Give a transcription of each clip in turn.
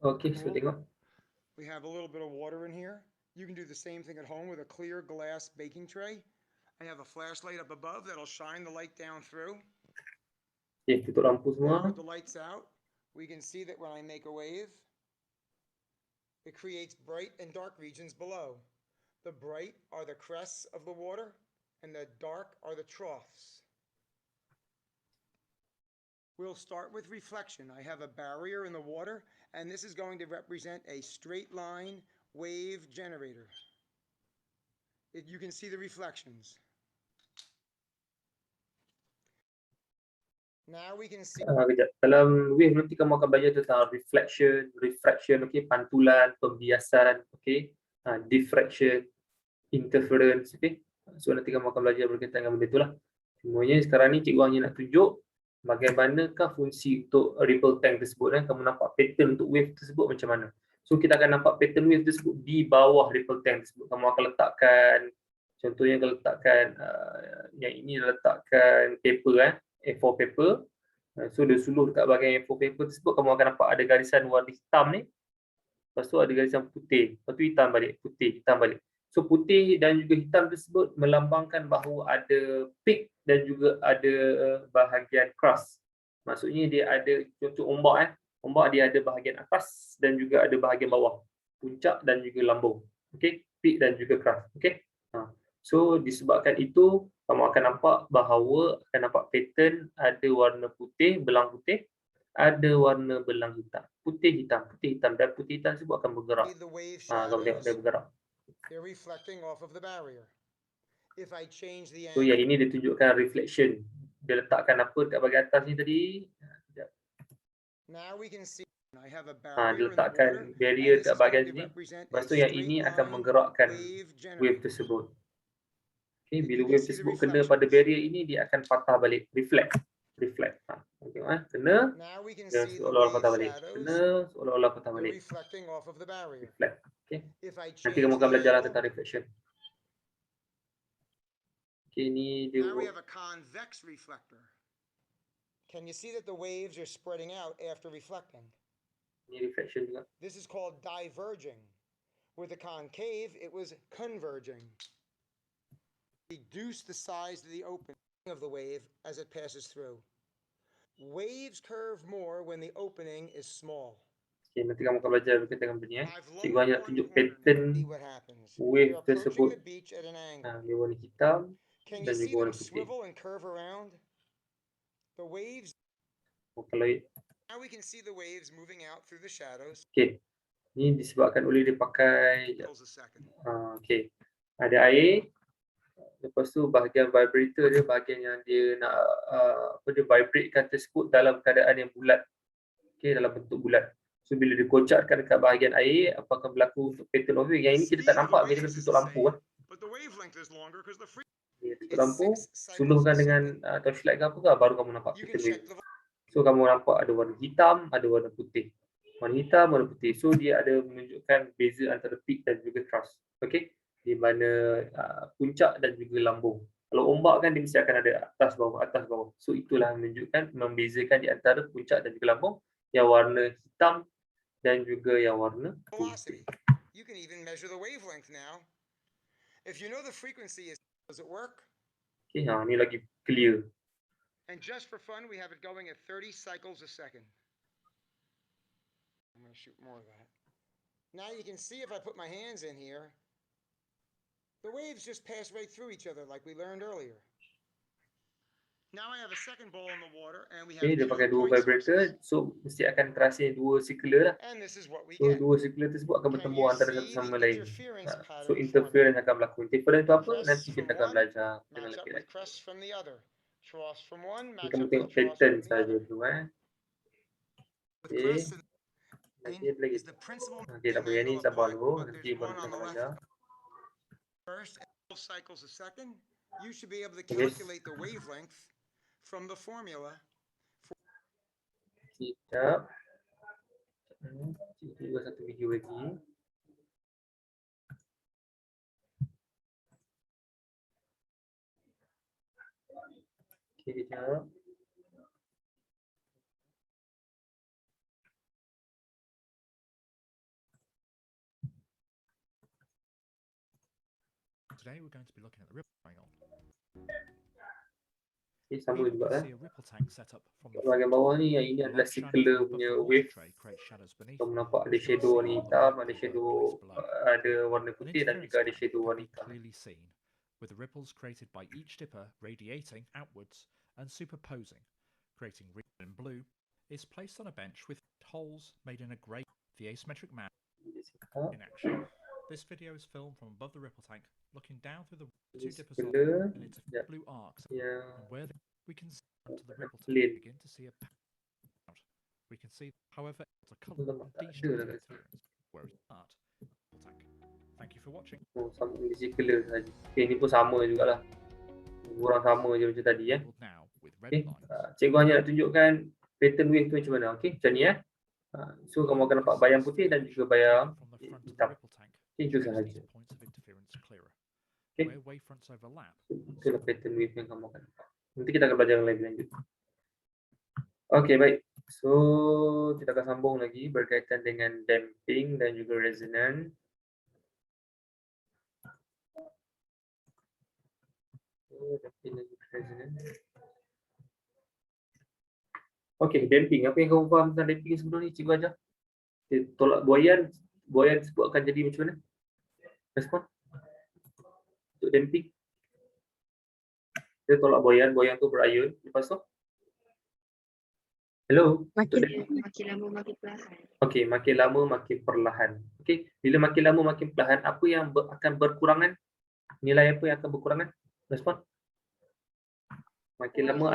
Okey, so tengok. We have a little bit of water in here. You can do the same thing at home with a clear glass baking tray. I have a flashlight up above that'll shine the light down through. Okey, tutup lampu semua. Now with the lights out, we can see that when I make a wave, it creates bright and dark regions below. The bright are the crests of the water, and the dark are the troughs. We'll start with reflection. I have a barrier in the water, and this is going to represent a straight line wave generator. You can see the reflections. Now we can see Kejap. Dalam wave nanti kamu akan belajar tentang reflection, refraction, okey, pantulan, pembiasan, okey, diffraction, interference, okey. So nanti kamu akan belajar berkaitan dengan benda itulah. Semuanya sekarang ni cikgu hanya nak tunjuk bagaimanakah fungsi untuk ripple tank tersebut, kamu nampak pattern untuk wave tersebut macam mana. So kita akan nampak pattern wave tersebut di bawah ripple tank tersebut. Kamu akan letakkan, contohnya akan letakkan yang ini letakkan paper, A4 paper. So dia suluh dekat bahagian A4 paper tersebut, kamu akan nampak ada garisan warna hitam ni. Lepas tu ada garisan putih, lepas tu hitam balik, putih, hitam balik. So putih dan juga hitam tersebut melambangkan bahawa ada peak dan juga ada bahagian crust. Maksudnya dia ada contoh ombak, ombak dia ada bahagian atas dan juga ada bahagian bawah, puncak dan juga lambung. Okey, peak dan juga crust. Okey. So disebabkan itu kamu akan nampak bahawa akan nampak pattern ada warna putih, belang putih, ada warna belang hitam. Putih hitam dan putih hitam tersebut akan bergerak. the wave Kamu tengok dia shadows. bergerak. They're reflecting off of the barrier. If I change the So yang angle, ini dia tunjukkan reflection. Dia letakkan apa dekat bahagian atas ni tadi? now we can see I have a Dia barrier in the water, letakkan barrier and this dekat is going bahagian to sini. represent Lepas a tu yang straight ini akan line menggerakkan wave wave generator. tersebut. Okay, bila You can wave see the tersebut kena pada reflections. barrier ini, dia akan patah balik, reflect. Tengok, kena, Now we can dan see the seolah-olah wave patah balik. shadows. Kena, seolah-olah patah They're balik. reflecting off of the barrier. Reflect. Okay. If I Nanti change kamu akan the belajar angle, tentang reflection. Okay, ni dia. now we have a convex reflector. Can you see that the waves are spreading out after reflecting? Ni reflection juga. This is called diverging. With the concave, it was converging. Reduce the size of the opening of the wave as it passes through. Waves curve more when the opening is small. Okay, nanti kamu akan belajar berkaitan dengan benda ni. Cikgu hanya nak tunjuk See pattern what happens. wave You're approaching tersebut. the beach at an angle. Dia warna hitam Can you dan see juga warna them putih. swivel and curve around? The waves. Kalau Now we can see the waves moving out through the shadows. okay, ni disebabkan oleh dia pakai okay, ada air. Lepas tu bahagian vibrator dia, bahagian yang dia nak dia vibratekan tersebut dalam keadaan yang bulat. Okay, dalam bentuk bulat. So bila dikocakkan dekat bahagian air, apa akan berlaku untuk pattern of wave? Yang ini kita tak nampak, kita kena tutup lampu. Tutup lampu, suluhkan dengan torchlight ke apa ke, baru kamu nampak pattern wave. So kamu nampak ada warna hitam, ada warna putih. Warna hitam, warna putih. So dia ada menunjukkan beza antara peak dan juga crust. Okay, di mana puncak dan juga lambung. Kalau ombak kan dia mesti akan ada atas bawah. So itulah menunjukkan, membezakan di antara puncak dan juga lambung, yang warna hitam dan juga yang warna putih. You can even measure the wavelength now. If you know the frequency, does it work? Okay, ni lagi clear. And just for fun, we have it going at 30 cycles a second. I'm going to shoot more of that. Now you can see if I put my hands in here, the waves just pass right through each other like we learned earlier. Now I have a second ball in the water and we have dia pakai dua vibrator, so mesti akan terasa dua circular lah. So dua circular tersebut akan bertemu antara satu sama lain. So interference akan berlaku. Interference itu apa? Nanti kita akan belajar dengan lebih lanjut. Kamu tengok pattern saja tu. Okay. Nanti ada lagi. Okay, tak apa. Yang ni sabar dulu. Nanti baru kita akan belajar. First, cycles a second, you should be able to calculate the wavelength from the formula. Sekejap. Kita buat satu video lagi. Okay, kejap. today we're going to be looking at the ripple triangle. Sama Here we juga can see a ripple tank set up from the bahagian front. bawah ni, yang ini The adalah light shining circular from above punya the water wave. tray creates shadows beneath. Kamu nampak ada as you can shadow see warna on the hitam, white ada cover shadow, placed below. ada warna An putih dan interference juga ada pattern shadow can warna be hitam. clearly seen, with the ripples created by each dipper radiating outwards and superposing, creating green and blue, is placed on a bench with holes made in a grey, the asymmetric man in action. This video is filmed from above the ripple tank, looking down through the two dippers Circular, and into ya, blue arcs, yang and where we can see onto the ripple tank, clean. begin to see a pattern out. We can see, however, it's a Itu colour nampak tak ada detailed lah kat sini. interference where it start ripple tank. Thank you for watching. Oh, sama ini circular saja. Okay, ni pun sama jugalah. Kurang sama je macam tadi ya. Labelled now with red Okay. lines. Cikgu hanya nak tunjukkan pattern wave tu macam mana. Okey, macam ni ya. So kamu akan nampak bayang putih dan juga bayang From the front of the hitam. ripple tank, Itu shows sahaja. these points of interference clearer. Okay. Where wavefronts overlap, Itulah pattern wave yang kamu akan nampak. Nanti kita akan belajar lebih lanjut. Okey, baik. So kita akan sambung lagi berkaitan dengan damping dan juga resonance. Damping dan juga resonance. Okey, damping. Apa yang kamu faham tentang damping sebelum ni? Cikgu ajar. Okay, tolak buaian tersebut akan jadi macam mana? Respon? Untuk damping. Kita tolak buaian tu berayun. Lepas tu? Hello? Makin lama makin perlahan. Okey, makin lama makin perlahan. Okey, bila makin lama makin perlahan, apa yang akan berkurangan? Nilai apa yang akan berkurangan? Respon? Makin lama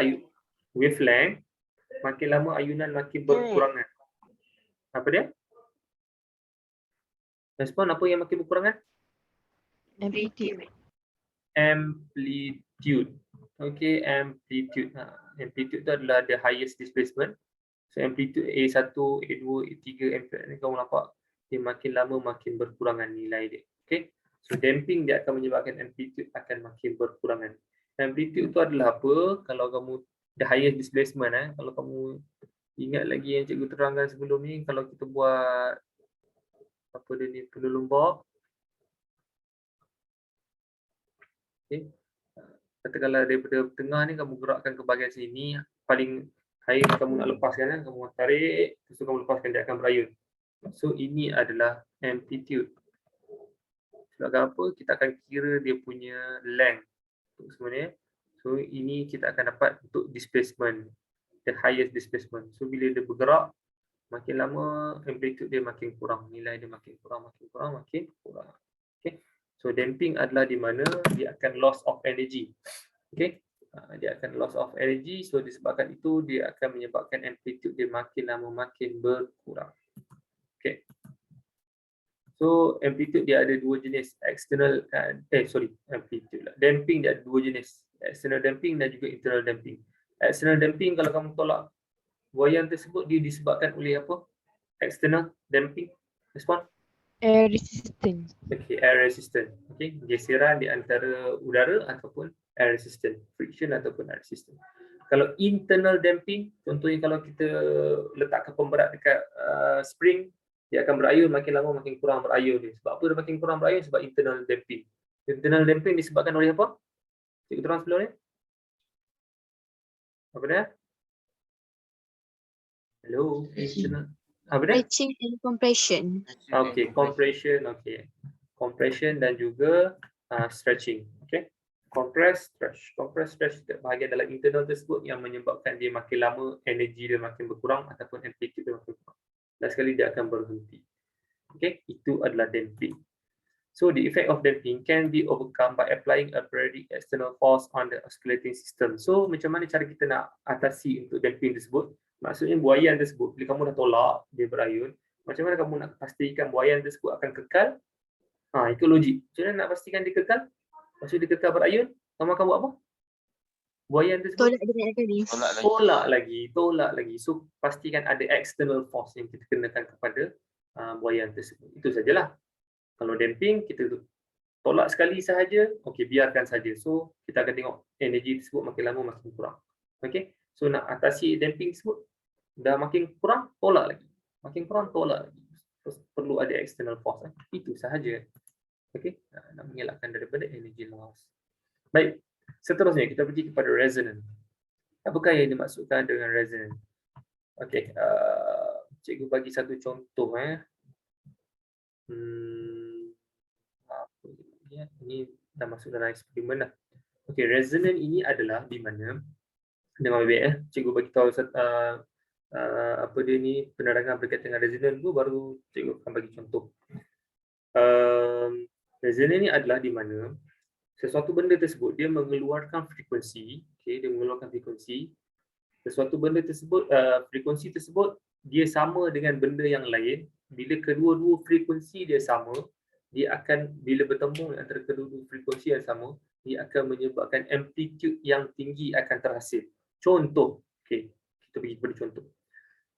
wavelength, makin lama ayunan makin berkurangan. Apa dia? Respon, apa yang makin berkurangan? Amplitude. Amplitude. Okey, amplitude. Amplitude tu adalah the highest displacement. So amplitude A1, A2, A3, A4 ni kamu nampak dia makin lama makin berkurangan nilai dia. Okey. So damping dia akan menyebabkan amplitude akan makin berkurangan. Amplitude tu adalah apa? Kalau kamu the highest displacement kalau kamu ingat lagi yang cikgu terangkan sebelum ni, kalau kita buat apa dia ni, pendulum bob. Okey. Katakanlah daripada tengah ni kamu gerakkan ke bahagian sini, paling air kamu nak lepaskan kan, kamu tarik, terus kamu lepaskan, dia akan berayun. So ini adalah amplitude. Sebab apa? Kita akan kira dia punya length sebenarnya. So ini kita akan dapat untuk displacement, the highest displacement. So bila dia bergerak, makin lama amplitude dia makin kurang, nilai dia makin kurang. Okay. So damping adalah di mana dia akan loss of energy. Okay. Dia akan loss of energy. So disebabkan itu dia akan menyebabkan amplitude dia makin lama makin berkurang. Okay. So amplitude dia ada dua jenis, external amplitude lah. Damping dia ada dua jenis, external damping dan juga internal damping. External damping kalau kamu tolak buaian tersebut, dia disebabkan oleh apa? External damping. Respon? Air resistance. Okay, air resistant. Okay, geseran di antara udara ataupun air resistant, friction ataupun air resistant. Kalau internal damping, contohnya kalau kita letakkan pemberat dekat spring, dia akan berayun, makin lama makin kurang berayun dia. Sebab apa dia makin kurang berayun? Sebab internal damping. Internal damping disebabkan oleh apa? Cikgu terang sebelum ni. Apa dia? Hello, internal. Apa dia? Stretching and compression. Okay, compression, okay. Compression dan juga stretching. Okay. Compress, stretch. Compress, stretch bahagian dalam internal tersebut yang menyebabkan dia makin lama energi dia makin berkurang ataupun amplitude dia makin kurang. Dan sekali dia akan berhenti. Okay, itu adalah damping. So the effect of damping can be overcome by applying a periodic external force on the oscillating system. So macam mana cara kita nak atasi untuk damping tersebut? Maksudnya buaian tersebut, bila kamu dah tolak, dia berayun, macam mana kamu nak pastikan buaian tersebut akan kekal? Itu logik. Macam mana nak pastikan dia kekal? Maksud dia kekal berayun, kamu akan buat apa? Buaian tersebut tolak lagi. So pastikan ada external force yang kita kenakan kepada buaian tersebut. Itu sajalah. Kalau damping kita tolak sekali sahaja, okey, biarkan saja. So kita akan tengok energi tersebut makin lama makin kurang. Okey. So nak atasi damping tersebut, dah makin kurang, tolak lagi. Makin kurang, tolak lagi. Terus perlu ada external force. Itu sahaja. Okey, nak mengelakkan daripada energy loss. Baik, seterusnya kita pergi kepada resonance. Apakah yang dimaksudkan dengan resonance? Okey, cikgu bagi satu contoh apa ni? Ini dah masuk dalam eksperimen dah. Okey, resonance ini adalah di mana dengan baik cikgu bagi tahu apa dia ni penerangan berkaitan dengan resonance tu baru cikgu akan bagi contoh. Resonance ni adalah di mana sesuatu benda tersebut dia mengeluarkan frekuensi, okey, dia mengeluarkan frekuensi. Sesuatu benda tersebut, frekuensi tersebut dia sama dengan benda yang lain. Bila kedua-dua frekuensi dia sama, dia akan bila bertemu antara kedua-dua frekuensi yang sama, dia akan menyebabkan amplitude yang tinggi akan terhasil. Contoh, okey, kita pergi kepada contoh.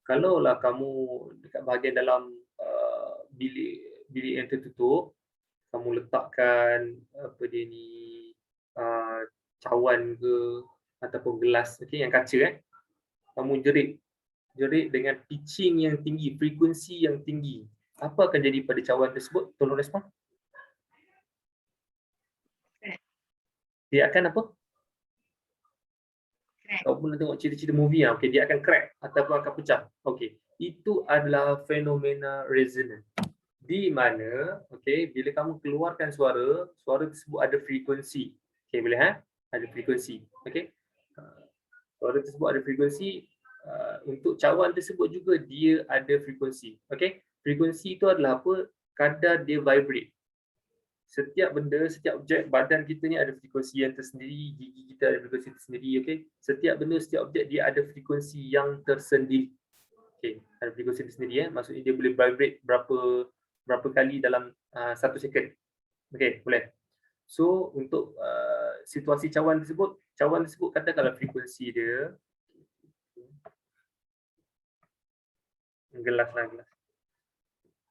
Kalaulah kamu dekat bahagian dalam bilik yang tertutup, kamu letakkan apa dia ni cawan ke ataupun gelas, okey, yang kaca kamu jerit dengan pitching yang tinggi, frekuensi yang tinggi. Apa akan jadi pada cawan tersebut? Tolong respon. Dia akan apa? Kau pun tengok cerita-cerita movie okey, dia akan crack ataupun akan pecah. Okey, itu adalah fenomena resonance. Di mana okey, bila kamu keluarkan suara tersebut ada frekuensi. Okey, boleh ada frekuensi. Okey. Suara tersebut ada frekuensi, untuk cawan tersebut juga dia ada frekuensi. Okey. Frekuensi itu adalah apa? Kadar dia vibrate. Setiap benda, setiap objek, badan kita ni ada frekuensi yang tersendiri, gigi kita ada frekuensi tersendiri, okey. Setiap benda, setiap objek dia ada frekuensi yang tersendiri. Okey, ada frekuensi tersendiri maksudnya dia boleh vibrate berapa kali dalam 1 second. Okey, boleh. So untuk situasi cawan tersebut katakanlah frekuensi dia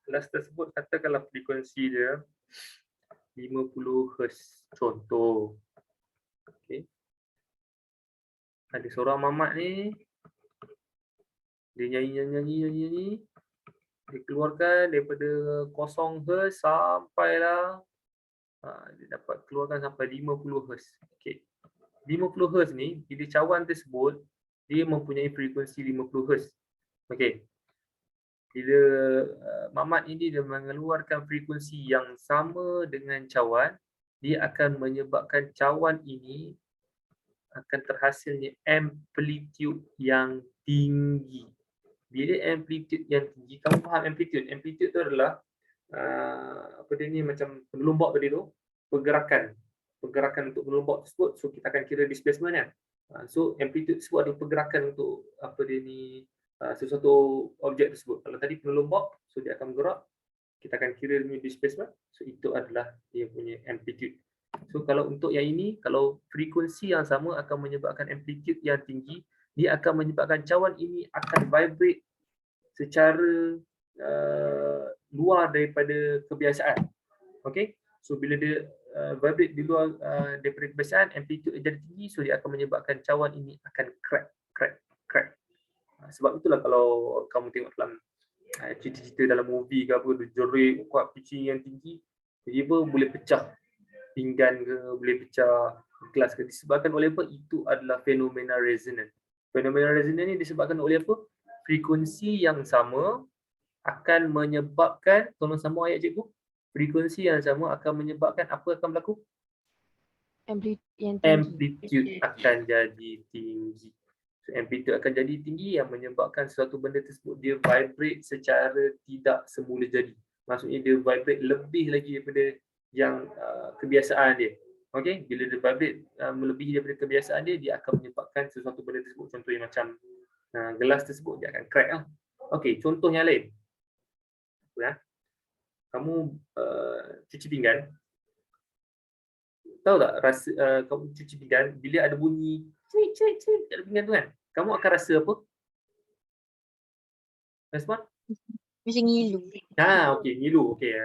gelas tersebut katakanlah frekuensi dia 50 Hz contoh. Okey. Ada seorang mamat ni dia nyanyi dia keluarkan daripada 0 Hz sampailah dia dapat keluarkan sampai 50 Hz. Okey. 50 Hz ni bila cawan tersebut dia mempunyai frekuensi 50 Hz. Okey. Bila mamat ini dia mengeluarkan frekuensi yang sama dengan cawan, dia akan menyebabkan cawan ini akan terhasilnya amplitude yang tinggi. Bila amplitude yang tinggi, kamu faham amplitude? Amplitude tu adalah apa dia ni macam penelombok tadi tu, pergerakan untuk penelombok tersebut. So kita akan kira displacement kan. So amplitude tersebut adalah pergerakan untuk apa dia ni sesuatu objek tersebut. Kalau tadi penelombok, so dia akan bergerak, kita akan kira dia displacement. So itu adalah dia punya amplitude. So kalau untuk yang ini, kalau frekuensi yang sama akan menyebabkan amplitude yang tinggi, dia akan menyebabkan cawan ini akan vibrate secara luar daripada kebiasaan. Okey. So bila dia vibrate di luar daripada kebiasaan, amplitude jadi tinggi, so dia akan menyebabkan cawan ini akan crack. Sebab itulah kalau kamu tengok dalam cerita-cerita dalam movie ke apa, dia jerit kuat pitching yang tinggi, tiba-tiba boleh pecah pinggan ke, boleh pecah gelas ke. Disebabkan oleh apa? Itu adalah fenomena resonance. Fenomena resonance ni disebabkan oleh apa? Frekuensi yang sama akan menyebabkan, tolong sambung ayat cikgu. Frekuensi yang sama akan menyebabkan apa akan berlaku? Amplitude akan jadi tinggi. So, amplitude akan jadi tinggi yang menyebabkan sesuatu benda tersebut dia vibrate secara tidak semula jadi. Maksudnya dia vibrate lebih lagi daripada yang kebiasaan dia. Okey, bila dia vibrate melebihi daripada kebiasaan dia, dia akan menyebabkan sesuatu benda tersebut, contohnya macam gelas tersebut dia akan crack lah. Okey, contoh yang lain. Kamu cuci pinggan. Tahu tak rasa kamu cuci pinggan bila ada bunyi cik kat pinggan tu kan? Kamu akan rasa apa? Respon? Macam ngilu. Okey, ngilu. Okey.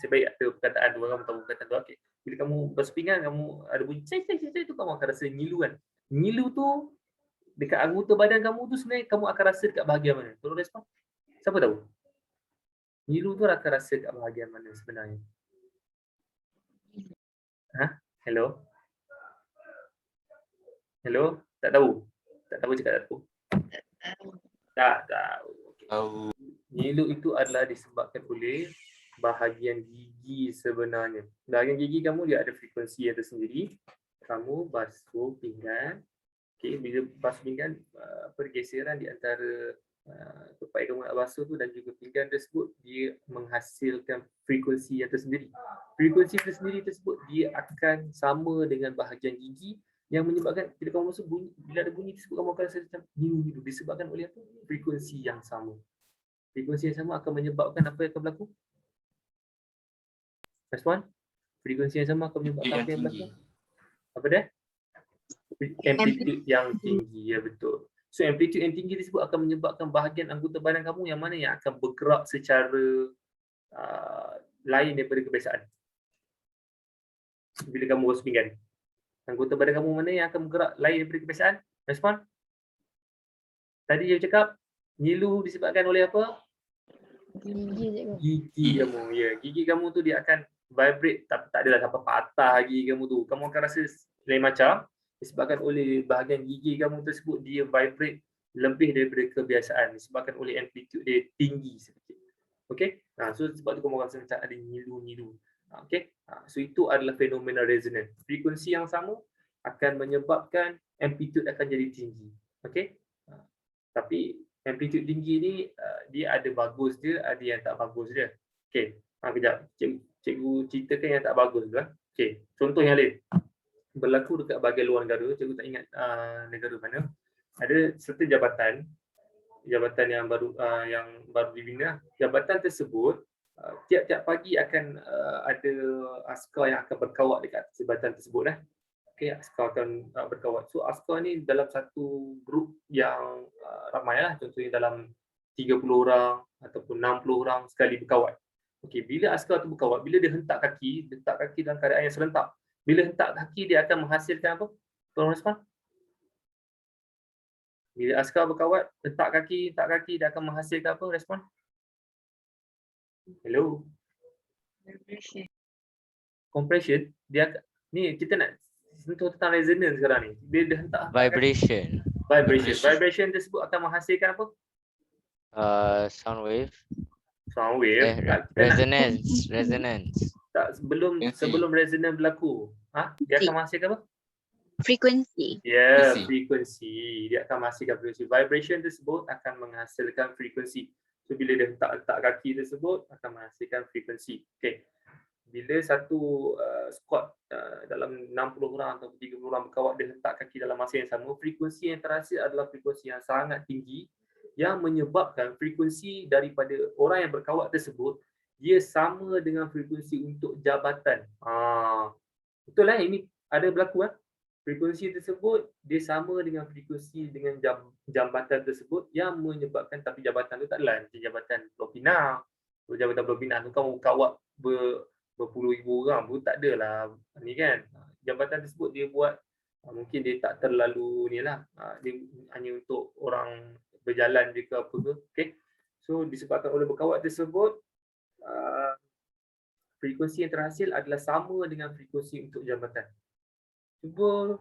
Sebaik ada perkataan tu, kamu tahu perkataan tu. Okey. Bila kamu basuh pinggan, kamu ada bunyi cik tu, kamu akan rasa ngilu kan? Ngilu tu dekat anggota badan kamu tu sebenarnya kamu akan rasa dekat bahagian mana? Tolong respon. Siapa tahu? Ngilu tu akan rasa dekat bahagian mana sebenarnya? Hello? Hello? Tak tahu? Tak tahu cakap tak tahu? Tak tahu. Okay. Nyilu itu adalah disebabkan oleh bahagian gigi sebenarnya. Bahagian gigi kamu dia ada frekuensi yang tersendiri. Kamu basuh pinggan. Okay, bila basuh pinggan, pergeseran di antara tempat yang kamu nak basuh tu dan juga pinggan tersebut, dia menghasilkan frekuensi yang tersendiri. Frekuensi tersendiri tersebut dia akan sama dengan bahagian gigi yang menyebabkan bila kamu basuh bunyi, bila ada bunyi tersebut kamu akan rasa macam nyilu disebabkan oleh apa? Frekuensi yang sama. Frekuensi yang sama akan menyebabkan apa yang akan berlaku? Respon? Frekuensi yang sama akan menyebabkan apa yang berlaku? Apa dia? Amplitude yang tinggi, ya betul. So amplitude yang tinggi tersebut akan menyebabkan bahagian anggota badan kamu yang mana yang akan bergerak secara lain daripada kebiasaan. Bila kamu basuh pinggan, anggota badan kamu mana yang akan bergerak lain daripada kebiasaan? Respon? Tadi dia cakap nyilu disebabkan oleh apa? Gigi kamu. Ya, gigi kamu tu dia akan vibrate, tapi tak adalah sampai patah gigi kamu tu. Kamu akan rasa lain macam disebabkan oleh bahagian gigi kamu tersebut dia vibrate lebih daripada kebiasaan disebabkan oleh amplitude dia tinggi sedikit. Okey? So sebab tu kamu rasa macam ada nyilu-nyilu. Okey? So itu adalah fenomena resonant. Frekuensi yang sama akan menyebabkan amplitude akan jadi tinggi. Okey? Tapi amplitude tinggi ni dia ada bagus dia, ada yang tak bagus dia. Okey. Kejap. Cikgu ceritakan yang tak bagus tu. Okey. Contoh yang lain. Berlaku dekat bahagian luar negara, cikgu tak ingat negara mana. Ada serta jabatan yang baru dibina. Jabatan tersebut tiap-tiap pagi akan ada askar yang akan berkawal dekat jabatan tersebut . Okey, askar akan berkawal. So askar ni dalam satu grup yang ramai lah, contohnya dalam 30 orang ataupun 60 orang sekali berkawal. Okey, bila askar tu berkawal, bila dia hentak kaki dalam keadaan yang serentak. Bila hentak kaki dia akan menghasilkan apa? Tolong respon. Bila askar berkawal, hentak kaki dia akan menghasilkan apa? Respon. Hello. Compression. Ni kita nak sentuh tentang resonance sekarang ni. Bila dia hentak Vibration. Vibration tersebut akan menghasilkan apa? Sound wave. Sound wave. Resonance. Tak, sebelum resonance berlaku. Dia akan menghasilkan apa? Frekuensi. Ya, frekuensi. Dia akan menghasilkan frekuensi. Vibration tersebut akan menghasilkan frekuensi. So bila dia hentak kaki tersebut akan menghasilkan frekuensi. Okey. Bila satu squad dalam 60 orang atau 30 orang berkawal dia hentak kaki dalam masa yang sama, frekuensi yang terhasil adalah frekuensi yang sangat tinggi yang menyebabkan frekuensi daripada orang yang berkawal tersebut dia sama dengan frekuensi untuk jabatan. Betul lah, ini ada berlaku . Frekuensi tersebut dia sama dengan frekuensi dengan jabatan tersebut yang menyebabkan, tapi jabatan tu tak adalah jabatan Pulau Pinang. Jabatan Pulau Pinang tu kamu kawal berpuluh ribu orang pun tak adalah ni kan. Jabatan tersebut dia buat mungkin dia tak terlalu ni lah, dia hanya untuk orang berjalan je ke apa ke. Okay. So disebabkan oleh berkawal tersebut frekuensi yang terhasil adalah sama dengan frekuensi untuk jabatan. Cuba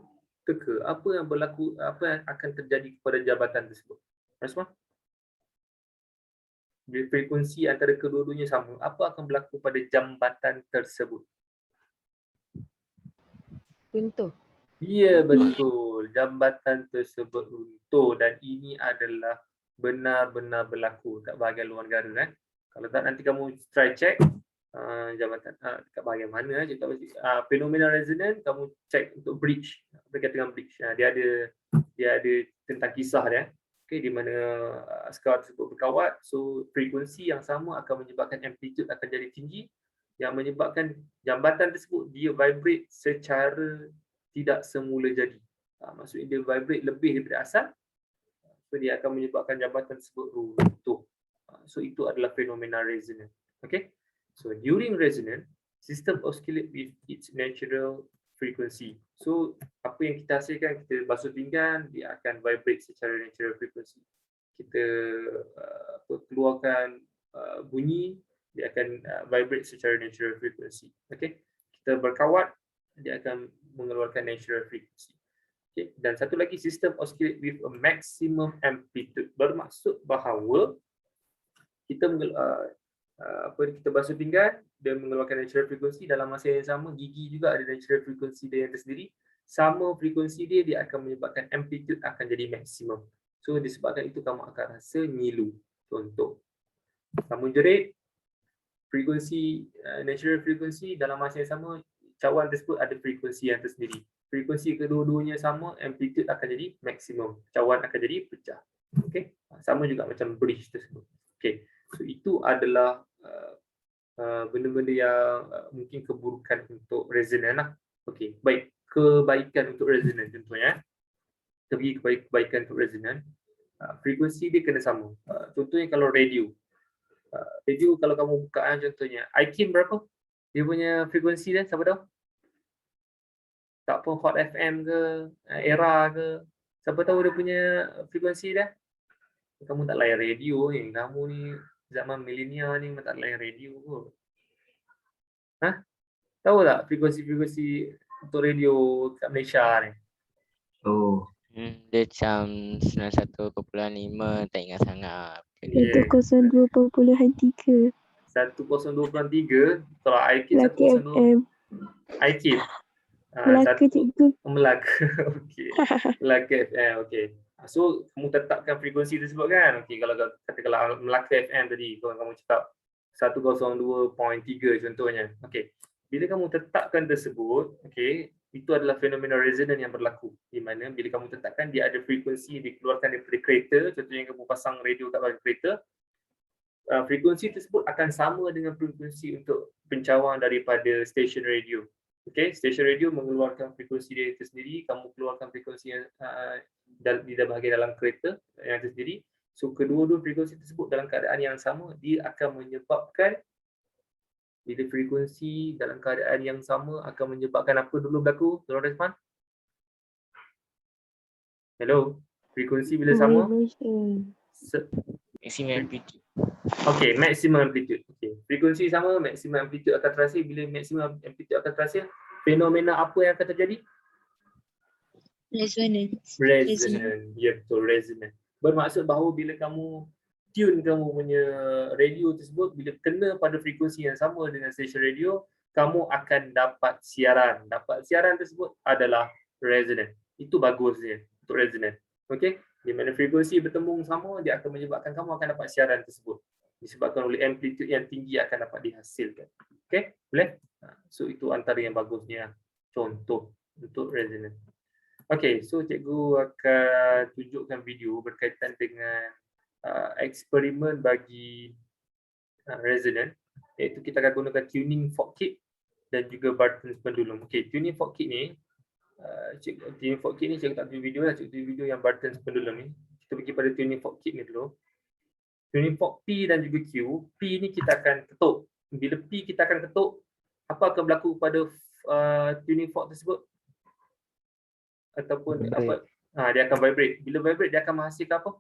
teka apa yang berlaku, apa yang akan terjadi kepada jabatan tersebut. Respon? Bila frekuensi antara kedua-duanya sama, apa akan berlaku pada jambatan tersebut? Runtuh. Ya, betul. Jambatan tersebut runtuh dan ini adalah benar-benar berlaku kat bahagian luar negara . Kalau tak nanti kamu try check jabatan dekat bahagian mana, fenomena resonant, kamu check untuk bridge, berkaitan dengan bridge. Dia ada tentang kisah dia. Okay, di mana askar tersebut berkawat, so frekuensi yang sama akan menyebabkan amplitude akan jadi tinggi yang menyebabkan jambatan tersebut dia vibrate secara tidak semula jadi. Maksudnya dia vibrate lebih daripada asal, so dia akan menyebabkan jambatan tersebut runtuh. So itu adalah fenomena resonant. Okay, so during resonance, system oscillate with its natural frequency. So apa yang kita hasilkan, kita basuh pinggan, dia akan vibrate secara natural frequency. Kita keluarkan bunyi, dia akan vibrate secara natural frequency. Okay, kita berkawat, dia akan mengeluarkan natural frequency. Okay. Dan satu lagi, sistem oscillate with a maximum amplitude, bermaksud bahawa kita kita basuh pinggan, dia mengeluarkan natural frequency, dalam masa yang sama gigi juga ada natural frequency dia yang tersendiri. Sama frekuensi dia akan menyebabkan amplitude akan jadi maksimum. So disebabkan itu kamu akan rasa ngilu. Contoh, kamu jerit, frekuensi natural frequency, dalam masa yang sama cawan tersebut ada frekuensi yang tersendiri. Frekuensi kedua-duanya sama, amplitude akan jadi maksimum, cawan akan jadi pecah. Okey, sama juga macam bridge tersebut. Okey, so itu adalah benda-benda yang mungkin keburukan untuk resonan lah. Okey, baik, kebaikan untuk resonan contohnya. Kita pergi kebaikan untuk resonan, frekuensi dia kena sama. Contohnya kalau radio, kalau kamu buka contohnya IKIM berapa? Dia punya frekuensi dia siapa tahu? Tak apa Hot FM ke, Era ke, siapa tahu dia punya frekuensi dia? Kamu tak layan radio ni, kamu ni zaman milenial ni tak layan radio kot. Tahu tak frekuensi-frekuensi untuk radio kat Malaysia ni? Oh, Dia macam 91.5, tak ingat sangat. Yeah. 102.3 102.3, kalau IKIM Melaka 102. FM. IKIM. Melaka cikgu. Melaka. Okey. Melaka FM. Okey. So kamu tetapkan frekuensi tersebut kan? Okey, kalau katakanlah Melaka FM tadi, kamu cakap 102.3 contohnya. Okey. Bila kamu tetapkan tersebut, okey, itu adalah fenomena resonan yang berlaku. Di mana bila kamu tetapkan dia ada frekuensi yang dikeluarkan daripada kereta, contohnya kamu pasang radio kat bawah kereta, frekuensi tersebut akan sama dengan frekuensi untuk pencawang daripada stesen radio. Okey, stesen radio mengeluarkan frekuensi dia tersendiri, kamu keluarkan frekuensi yang di bahagian dalam kereta yang tersendiri. So kedua-dua frekuensi tersebut dalam keadaan yang sama, dia akan menyebabkan, bila frekuensi dalam keadaan yang sama akan menyebabkan apa dulu berlaku? Tolong respon. Hello, frekuensi bila sama? Maximum amplitude. Okey, maximum amplitude. Okey, frekuensi sama, maximum amplitude akan terasa. Bila maximum amplitude akan terasa, fenomena apa yang akan terjadi? Resonance. Resonant. Ya, betul, resonant. Bermaksud bahawa bila kamu tune kamu punya radio tersebut, bila kena pada frekuensi yang sama dengan stesen radio, kamu akan dapat siaran. Dapat siaran tersebut adalah resonant. Itu bagus dia untuk resonant. Okey, di mana frekuensi bertembung sama, dia akan menyebabkan kamu akan dapat siaran tersebut. Disebabkan oleh amplitude yang tinggi akan dapat dihasilkan. Okey, boleh? So itu antara yang bagusnya contoh untuk resonant. Okey, so cikgu akan tunjukkan video berkaitan dengan eksperimen bagi resonant, iaitu kita akan gunakan tuning fork kit dan juga Barton's pendulum. Okey, tuning fork kit ni, tuning fork kit ni cikgu tak tunjuk video lah, cikgu tunjuk video yang Barton's pendulum ni. Kita pergi pada tuning fork kit ni dulu. Tuning fork P dan juga Q, P ni kita akan ketuk. Bila P kita akan ketuk, apa akan berlaku pada tuning fork tersebut? Ataupun apa? Dia akan vibrate. Bila vibrate, dia akan menghasilkan apa?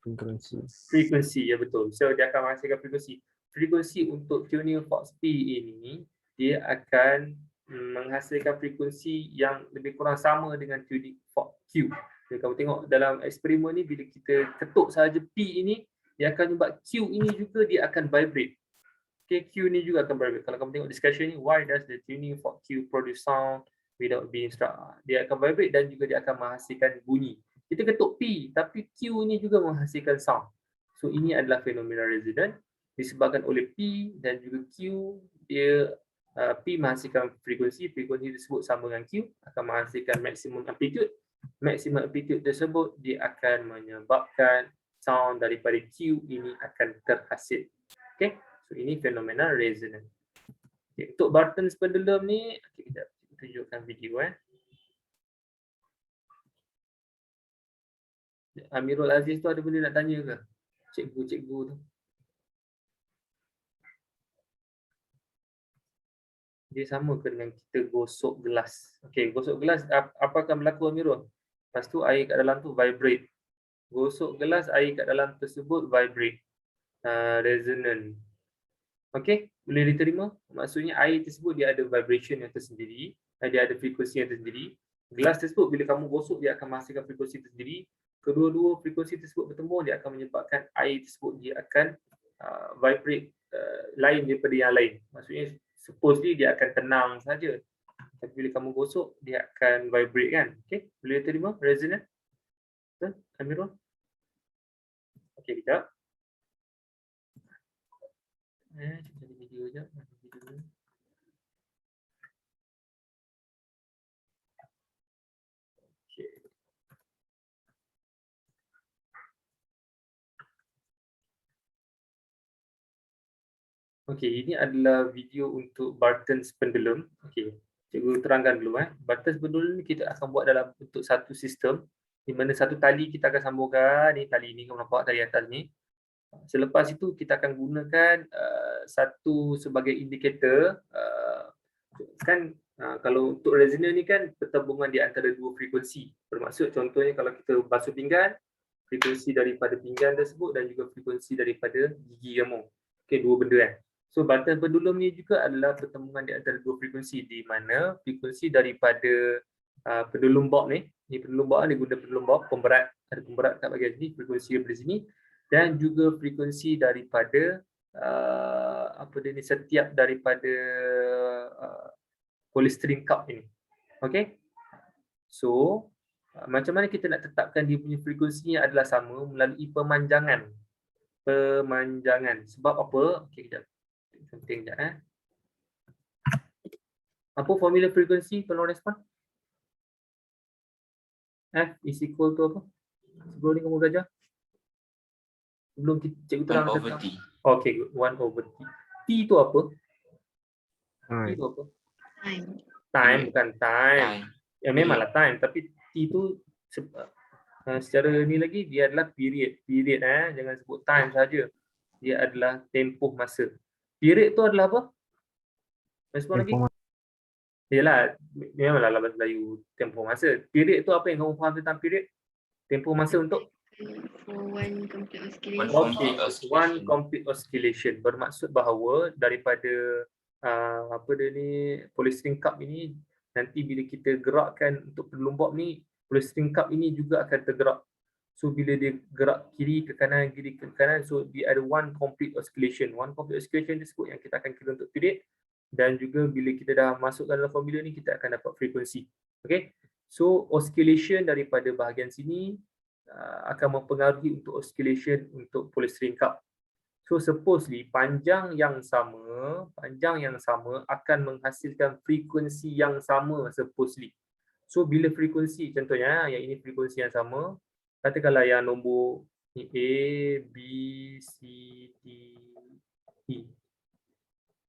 Frekuensi, ya betul. So dia akan menghasilkan frekuensi. Frekuensi untuk tuning fork P ini, dia akan menghasilkan frekuensi yang lebih kurang sama dengan tuning fork Q. Jadi kamu tengok dalam eksperimen ni, bila kita ketuk sahaja P ini, dia akan membuat Q ini juga dia akan vibrate. Okay, Q ni juga akan vibrate. Kalau kamu tengok discussion ni, why does the tuning fork Q produce sound without being struck? Dia akan vibrate dan juga dia akan menghasilkan bunyi. Kita ketuk P, tapi Q ni juga menghasilkan sound. So ini adalah fenomena resonant disebabkan oleh P dan juga Q. Dia P menghasilkan frekuensi tersebut sama dengan Q, akan menghasilkan maximum amplitude. Maximum amplitude tersebut dia akan menyebabkan sound daripada Q ini akan terhasil. Okay, so ini fenomena resonant. Okay, untuk Barton's pendulum ni, okay, kita tunjukkan video. Amirul Aziz tu ada benda nak tanya ke? Cikgu-cikgu tu. Dia sama ke dengan kita gosok gelas? Okey, gosok gelas, apa akan berlaku Amirul? Lepas tu air kat dalam tu vibrate. Gosok gelas, air kat dalam tersebut vibrate. Resonant. Okey, boleh diterima? Maksudnya air tersebut dia ada vibration yang tersendiri, dia ada frekuensi yang tersendiri. Gelas tersebut bila kamu gosok dia akan menghasilkan frekuensi tersendiri. Kedua-dua frekuensi tersebut bertemu dia akan menyebabkan air tersebut dia akan vibrate lain daripada yang lain. Maksudnya supposedly dia akan tenang saja. Tapi bila kamu gosok dia akan vibrate kan. Okey, boleh diterima resonance? Betul? Amirul? Okey, kejap. Kita cari video je. Okay. Okey, ini adalah video untuk Barton's pendulum. Okey, cikgu terangkan dulu. Barton's pendulum ni kita akan buat dalam bentuk satu sistem di mana satu tali kita akan sambungkan. Ni tali ni, kamu nampak tali atas ni. Selepas itu kita akan gunakan satu sebagai indikator. Kalau untuk resonance ni kan pertembungan di antara dua frekuensi. Bermaksud contohnya kalau kita basuh pinggan, frekuensi daripada pinggan tersebut dan juga frekuensi daripada gigi kamu. Okey, dua benda kan. So Barton pendulum ni juga adalah pertembungan di antara dua frekuensi di mana frekuensi daripada pendulum bob ni pendulum bob ni guna pendulum bob pemberat, ada pemberat kat bahagian sini, frekuensi daripada sini dan juga frekuensi daripada setiap daripada polystyrene cup ini. Okey. So macam mana kita nak tetapkan dia punya frekuensinya adalah sama melalui pemanjangan. Sebab apa? Okey, kejap. Penting sekejap. Apa formula frekuensi? Tolong respon. F is equal to apa? Sebelum ni kamu belajar? Sebelum cikgu terang tentang 1/T. Okey, good. 1/T. T tu apa? T tu apa? Time bukan time. Ya memanglah time, tapi T tu secara ni lagi dia adalah period. Jangan sebut time saja. Dia adalah tempoh masa. Period tu adalah apa? Respon lagi? Yalah, memanglah bahasa Melayu tempoh masa. Period tu apa yang kamu faham tentang period? Tempoh masa untuk One complete oscillation. Bermaksud bahawa daripada polystyrene cup ini nanti bila kita gerakkan untuk pendulum bob ni, polystyrene cup ini juga akan tergerak. So bila dia gerak kiri ke kanan, so dia ada one complete oscillation. One complete oscillation tersebut yang kita akan kira untuk period dan juga bila kita dah masukkan dalam formula ni kita akan dapat frekuensi. Okay, so oscillation daripada bahagian sini akan mempengaruhi untuk oscillation untuk polystyrene cup. So supposedly panjang yang sama akan menghasilkan frekuensi yang sama supposedly. So bila frekuensi contohnya yang ini frekuensi yang sama, katakanlah yang nombor ni A, B, C, D, E.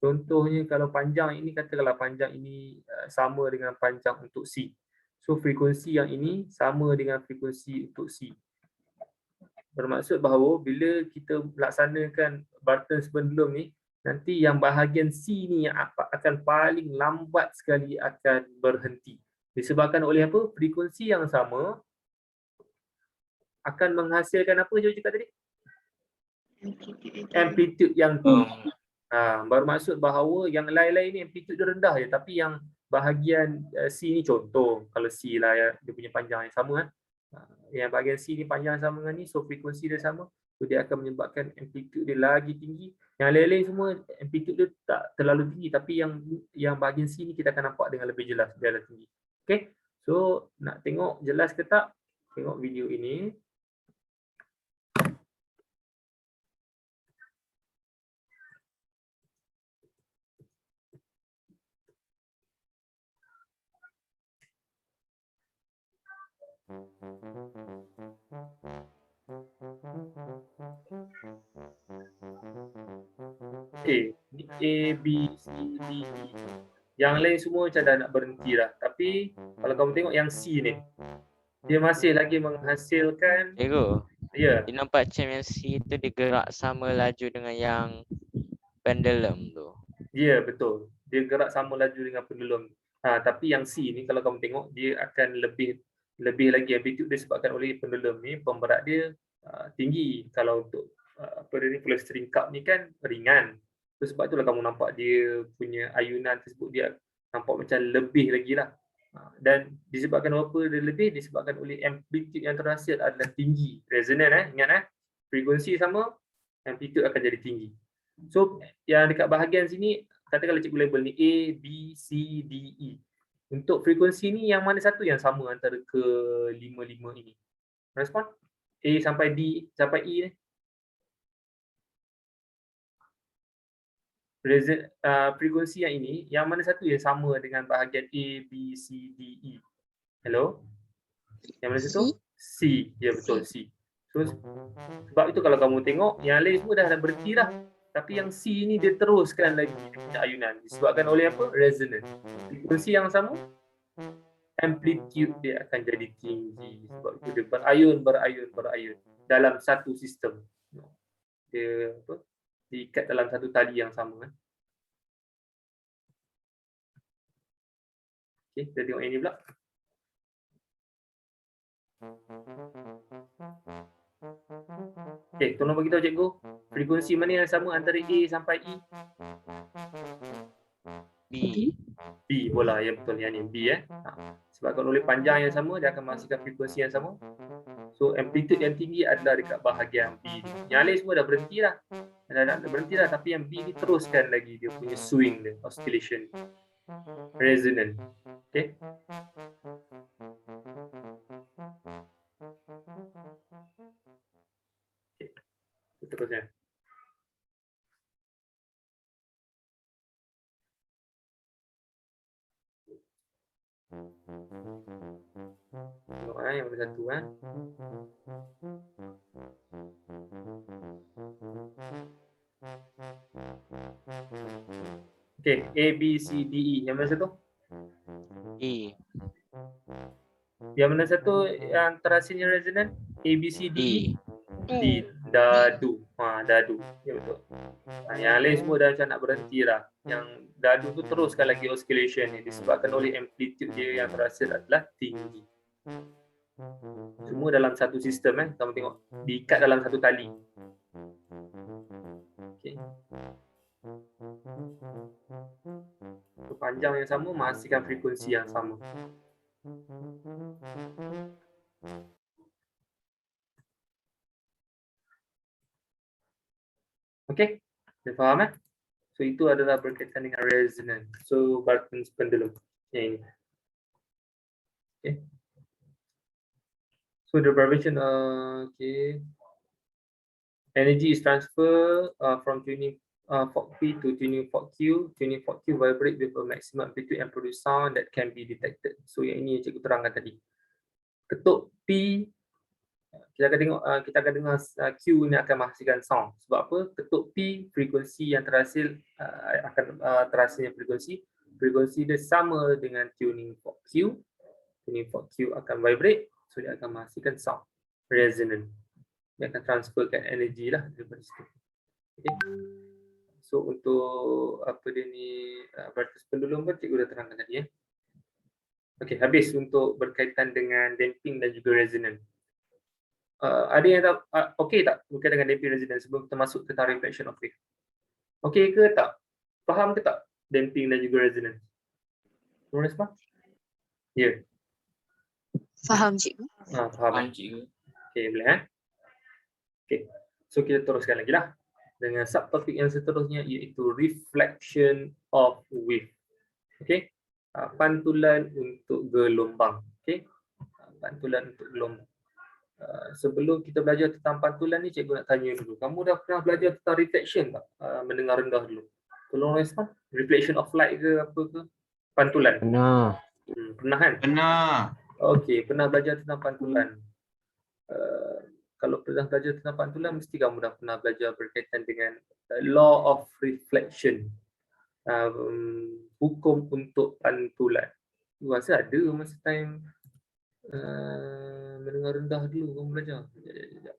Contohnya kalau panjang ini katakanlah panjang ini sama dengan panjang untuk C. So frekuensi yang ini sama dengan frekuensi untuk C. Bermaksud bahawa bila kita laksanakan Barton's pendulum ni, nanti yang bahagian C ni yang akan paling lambat sekali akan berhenti. Disebabkan oleh apa? Frekuensi yang sama akan menghasilkan apa je cakap tadi? Amplitude yang tinggi. Bermaksud bahawa yang lain-lain ni amplitude dia rendah je, tapi yang bahagian C ni contoh, kalau C lah ya, dia punya panjang yang sama yang bahagian C ni panjang sama dengan ni, so frekuensi dia sama, so dia akan menyebabkan amplitude dia lagi tinggi. Yang lain-lain semua amplitude dia tak terlalu tinggi, tapi yang bahagian C ni kita akan nampak dengan lebih jelas dia lebih tinggi. Okay, so nak tengok jelas ke tak? Tengok video ini. Okay, ni A, B, C, D, E. Yang lain semua macam dah nak berhenti dah. Tapi kalau kamu tengok yang C ni, dia masih lagi menghasilkan. Cikgu, Ya, dia nampak macam yang C tu dia gerak sama laju dengan yang pendulum tu. ya betul. Dia gerak sama laju dengan pendulum. Tapi yang C ni kalau kamu tengok dia akan lebih lagi amplitude disebabkan oleh pendulum ni, pemberat dia tinggi. Kalau untuk polystyrene cup ni kan ringan. So, sebab itulah kamu nampak dia punya ayunan tersebut dia nampak macam lebih lagi lah. Dan disebabkan apa dia lebih? Disebabkan oleh amplitude yang terhasil adalah tinggi. Resonan ingat frekuensi sama, amplitude akan jadi tinggi. So yang dekat bahagian sini, katakanlah cikgu label ni A, B, C, D, E. Untuk frekuensi ni yang mana satu yang sama antara ke-5 ini? Respon? A sampai D sampai E ni. Frekuensi yang ini, yang mana satu yang sama dengan bahagian A, B, C, D, E? Hello? Yang mana satu? C. Ya betul, C. So, sebab itu kalau kamu tengok, yang lain semua dah berhenti dah. Tapi yang C ni dia teruskan lagi dia punya ayunan. Disebabkan oleh apa? Resonance. Frekuensi yang sama, amplitude dia akan jadi tinggi. Sebab itu dia berayun dalam satu sistem. Dia apa? Diikat dalam satu tali yang sama. Okey, kita tengok ini pula. Okey, tolong bagi tahu cikgu, frekuensi mana yang sama antara A sampai E? B. B bola, ya betul, yang ni B Sebabkan oleh panjang yang sama, dia akan menghasilkan frekuensi yang sama. So amplitude yang tinggi adalah dekat bahagian B ni. Yang lain semua dah berhenti dah. Dah berhenti dah, tapi yang B ni teruskan lagi dia punya swing dia, oscillation. Resonant. Okey. Seterusnya. Tengok yang mana satu Okey, A, B, C, D, E. Yang mana satu? E. Yang mana satu yang terhasilnya resonan? A, B, C, D, E? D. D. Dadu. Dadu. Ya betul. Yang lain semua dah macam nak berhenti dah. Yang dadu tu teruskan lagi oscillation ni disebabkan oleh amplitude dia yang terhasil adalah tinggi. Semua dalam satu sistem kamu tengok diikat dalam satu tali. Okey. Panjang yang sama menghasilkan frekuensi yang sama. Okey, dah faham So itu adalah berkaitan dengan resonance. So Barton's pendulum yang ini. Okay. So the vibration, okay. Energy is transferred from tuning fork P to tuning fork Q. Tuning fork Q vibrate with a maximum amplitude and produce sound that can be detected. So yang ini yang cikgu terangkan tadi. Ketuk P, kita akan tengok, kita akan dengar Q ni akan menghasilkan sound. Sebab apa? Ketuk P, frekuensi yang terhasil akan terhasilnya frekuensi dia sama dengan tuning fork Q. Tuning fork Q akan vibrate, so dia akan menghasilkan sound, resonant. Dia akan transferkan energi lah daripada situ. Okay. So untuk apa dia ni, batas pendulum pun cikgu dah terangkan tadi Okey, habis untuk berkaitan dengan damping dan juga resonant. Ada yang tak okey tak berkaitan dengan damping resonant sebelum kita masuk ke tarikh reflection of wave? Okey ke tak? Faham ke tak damping dan juga resonant? Boleh respon? Ya. Faham cikgu. Faham cikgu. Okey, boleh Okey. So kita teruskan lagi lah dengan subtopik yang seterusnya iaitu reflection of wave. Okey. Pantulan untuk gelombang. Okey. Pantulan untuk gelombang. Sebelum kita belajar tentang pantulan ni, cikgu nak tanya dulu. Kamu dah pernah belajar tentang reflection tak? Mendengar rendah dulu. Tolong respon. Reflection of light ke apa ke? Pantulan. Pernah. Pernah kan? Pernah. Okey, pernah belajar tentang pantulan. Kalau pernah belajar tentang pantulan, mesti kamu dah pernah belajar berkaitan dengan law of reflection. Hukum untuk pantulan. Aku rasa ada masa time mendengar rendah dulu kamu belajar. Sekejap.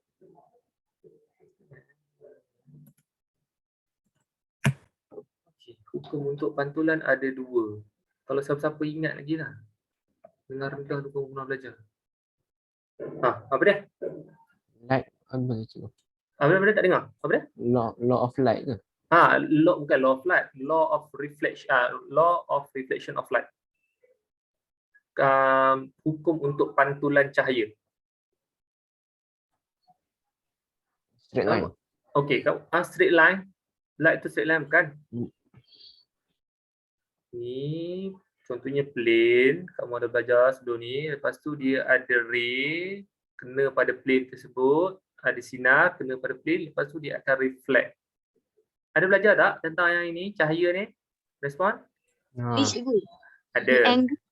Okay. Hukum untuk pantulan ada dua. Kalau siapa-siapa ingat lagi lah. Dengar rendah dulu kamu pernah belajar. Apa dia? Light, apa cikgu? Apa dia tak dengar? Apa dia? Law of light ke? Bukan law of light, law of reflection of light. Hukum untuk pantulan cahaya. Straight line. Okey, straight line. Light tu straight line bukan? Ni contohnya plane, kamu ada belajar sebelum ni. Lepas tu dia ada ray kena pada plane tersebut, ada sinar kena pada plane, lepas tu dia akan reflect. Ada belajar tak tentang yang ini, cahaya ni? Respon? Cikgu. Ada. The angle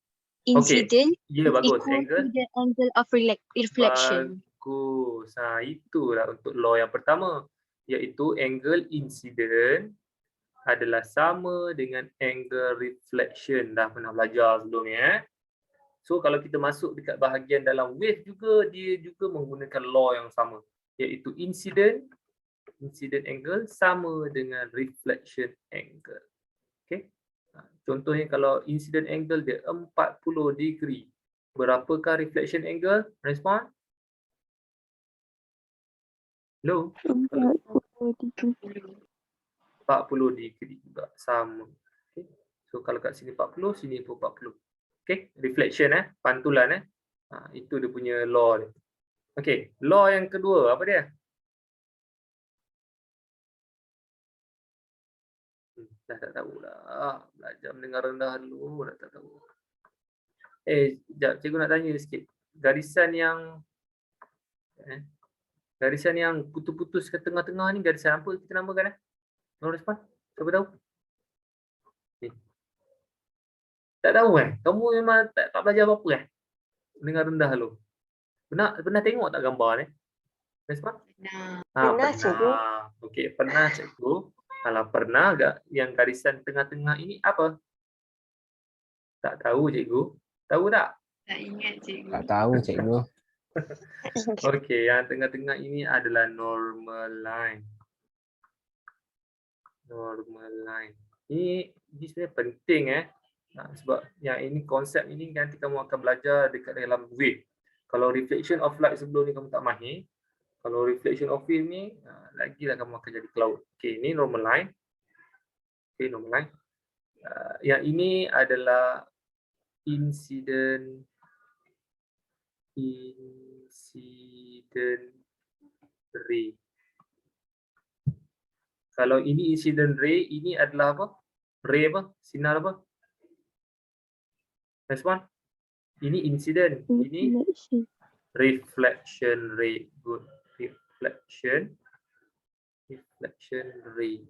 incident Ya, bagus. equal Angle. to the angle of reflection. Bagus. Itulah untuk law yang pertama, iaitu angle incident adalah sama dengan angle reflection. Dah pernah belajar sebelum ni. So kalau kita masuk dekat bahagian dalam wave juga, dia juga menggunakan law yang sama, iaitu incident angle sama dengan reflection angle. Okay. Contohnya kalau incident angle dia 40 degree, berapakah reflection angle? Respon? Hello? 40 degree. 40 degree juga sama. Okay. So kalau kat sini 40, sini pun 40. Okay, reflection pantulan itu dia punya law dia. Okay, law yang kedua apa dia? Dah tak tahu dah. Belajar mendengar rendah dulu, dah tak tahu. Sekejap, cikgu nak tanya sikit. Garisan yang putus-putus ke tengah-tengah ni garisan apa kita namakan? No respon? Siapa tahu? Tak tahu Kamu memang tak belajar apa-apa Mendengar rendah dulu. Pernah tengok tak gambar ni? Respon? Pernah. Cikgu. Okey, pernah cikgu. Kalau pernah agak yang garisan tengah-tengah ini apa? Tak tahu cikgu. Tahu tak? Tak ingat cikgu. Tak tahu cikgu. Okey, yang tengah-tengah ini adalah normal line. Normal line. Ini sebenarnya penting sebab yang ini konsep ini nanti kamu akan belajar dekat dalam wave. Kalau reflection of light sebelum ni kamu tak mahir, kalau reflection of wave ni lagilah kamu akan jadi cloud. Okey, ini normal line. Okey, normal line. Yang ini adalah incident ray. Kalau ini incident ray, ini adalah apa? Ray apa? Sinar apa? Respon? Ini incident, ini reflection ray. Good. Reflection ray.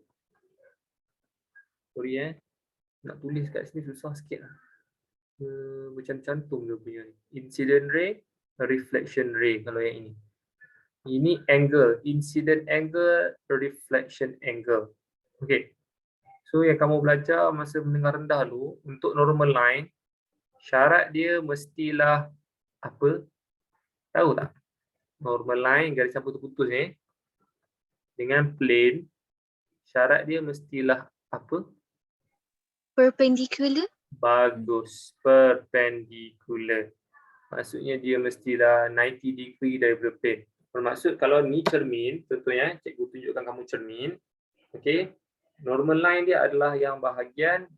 Sorry nak tulis kat sini susah sikit macam cantum dia punya. Incident ray, reflection ray kalau yang ini. Ini angle, incident angle, reflection angle. Okey. So yang kamu belajar masa mendengar rendah dulu, untuk normal line, syarat dia mestilah apa? Tahu tak? Normal line, garisan putus-putus ni, dengan plane, syarat dia mestilah apa? Perpendicular. Bagus, perpendicular. Maksudnya dia mestilah 90 degree daripada plane. Bermaksud kalau ni cermin, contohnya cikgu tunjukkan kamu cermin. Okey. Normal line dia adalah yang bahagian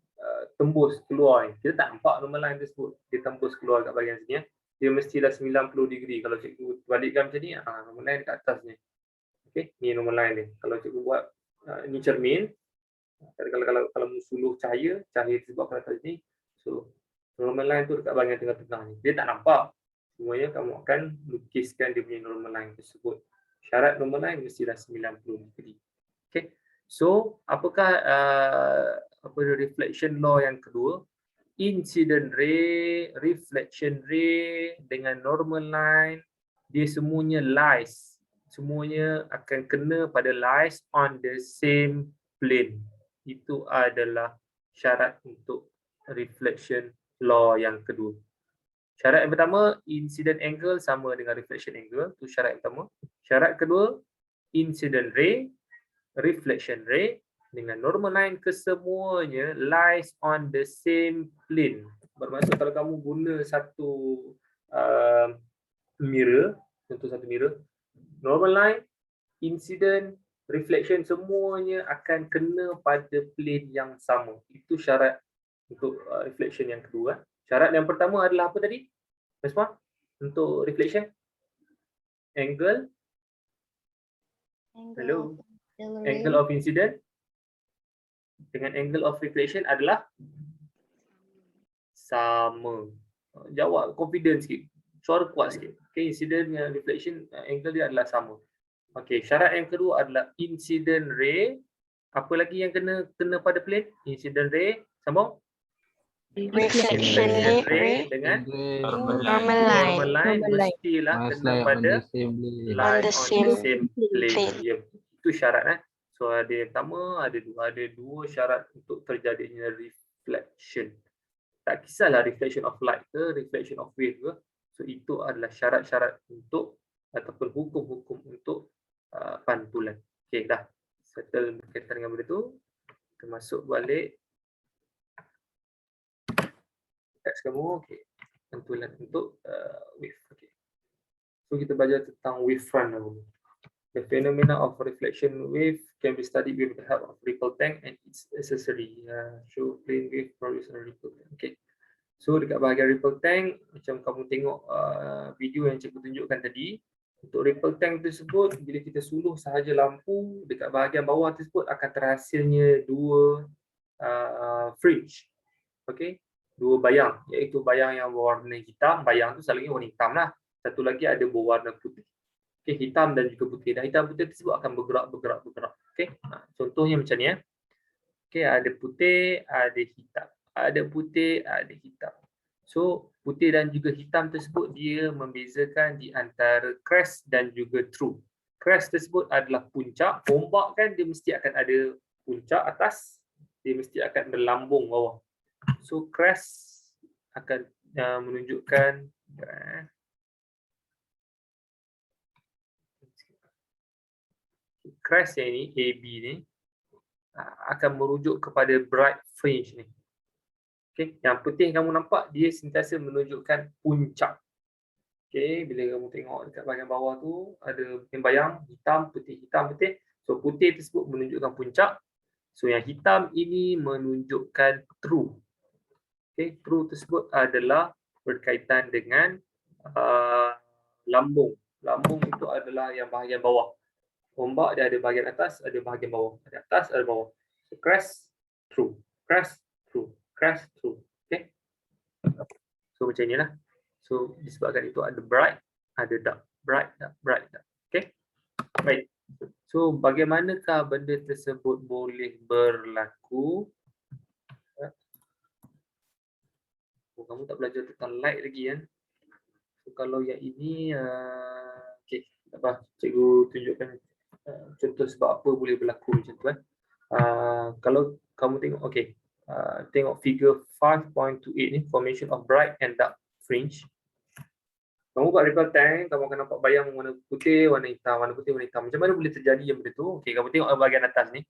tembus keluar. Kita tak nampak normal line tersebut. Dia tembus keluar kat bahagian sini Dia mestilah 90 degree. Kalau cikgu balikkan macam ni, normal line dekat atas ni. Okey, ni normal line dia. Kalau cikgu buat ni cermin, kalau suluh cahaya tersebut kat atas ni. So normal line tu dekat bahagian tengah-tengah ni. Dia tak nampak. Semuanya kamu akan lukiskan dia punya normal line tersebut. Syarat normal line mestilah 90 degree. Okay. So, apakah reflection law yang kedua? Incident ray, reflection ray dengan normal line, dia semuanya lies. Semuanya akan kena pada lies on the same plane. Itu adalah syarat untuk reflection law yang kedua. Syarat yang pertama, incident angle sama dengan reflection angle. Itu syarat yang pertama. Syarat kedua, incident ray, reflection ray dengan normal line kesemuanya lies on the same plane. Bermaksud kalau kamu guna satu mirror, contoh satu mirror, normal line, incident, reflection semuanya akan kena pada plane yang sama. Itu syarat untuk reflection yang kedua. Syarat yang pertama adalah apa tadi? Resma? Untuk reflection? Angle? Hello? Angle of incident dengan angle of reflection adalah sama. Jawab confident sikit. Suara kuat sikit. Okay, incident dengan reflection angle dia adalah sama. Okay, syarat yang kedua adalah incident ray. Apa lagi yang kena pada plane? Incident ray. Sambung. Reflection Ray dengan normal line. mestilah kena pada line on the same plane. Ya, itu syarat. So ada yang pertama, ada dua syarat untuk terjadinya reflection. Tak kisahlah reflection of light ke, reflection of wave ke. So itu adalah syarat-syarat untuk ataupun hukum-hukum untuk pantulan. Okey, dah settle berkaitan dengan benda tu. Kita masuk balik teks kamu. Okey, pantulan untuk wave. Okey, so kita belajar tentang wavefront dulu. The phenomena of reflection wave can be studied with the help of ripple tank and its accessory. Show plane wave produce a ripple tank. Okay. So dekat bahagian ripple tank, macam kamu tengok video yang cikgu tunjukkan tadi, untuk ripple tank tersebut, bila kita suluh sahaja lampu, dekat bahagian bawah tersebut akan terhasilnya dua fringe. Okay. Dua bayang, iaitu bayang yang berwarna hitam, bayang tu selalunya warna hitam lah. Satu lagi ada berwarna putih. Okay, hitam dan juga putih. Dan hitam putih tersebut akan bergerak. Okay. Contohnya macam ni. Okay, ada putih, ada hitam. Ada putih, ada hitam. So, putih dan juga hitam tersebut dia membezakan di antara crest dan juga true. Crest tersebut adalah puncak. Ombak kan dia mesti akan ada puncak atas, dia mesti akan berlambung bawah. So, crest akan menunjukkan crest yang ini, AB ni, akan merujuk kepada bright fringe ni. Okay. Yang putih kamu nampak, dia sentiasa menunjukkan puncak. Okay. Bila kamu tengok dekat bahagian bawah tu, ada bayang hitam, putih, hitam, putih. So, putih tersebut menunjukkan puncak. So, yang hitam ini menunjukkan true. Okay. True tersebut adalah berkaitan dengan lambung. Lambung itu adalah yang bahagian bawah. Ombak dia ada bahagian atas, ada bahagian bawah. Ada atas, ada bawah. So, crest, true. Crest, true. Crest, true. Okay. So, macam inilah. So, disebabkan itu ada bright, ada dark. Bright, dark, bright, dark. Okay. Baik. So, bagaimanakah benda tersebut boleh berlaku? Oh, kamu tak belajar tentang light lagi kan? So, kalau yang ini, okay. Tak apa, cikgu tunjukkan contoh sebab apa boleh berlaku macam tu kan. Kalau kamu tengok, okay, tengok figure 5.28 ni, formation of bright and dark fringe. Kamu buat ripple tank, kamu akan nampak bayang warna putih, warna hitam, warna putih, warna hitam. Macam mana boleh terjadi yang benda tu? Okay, kamu tengok bahagian atas ni.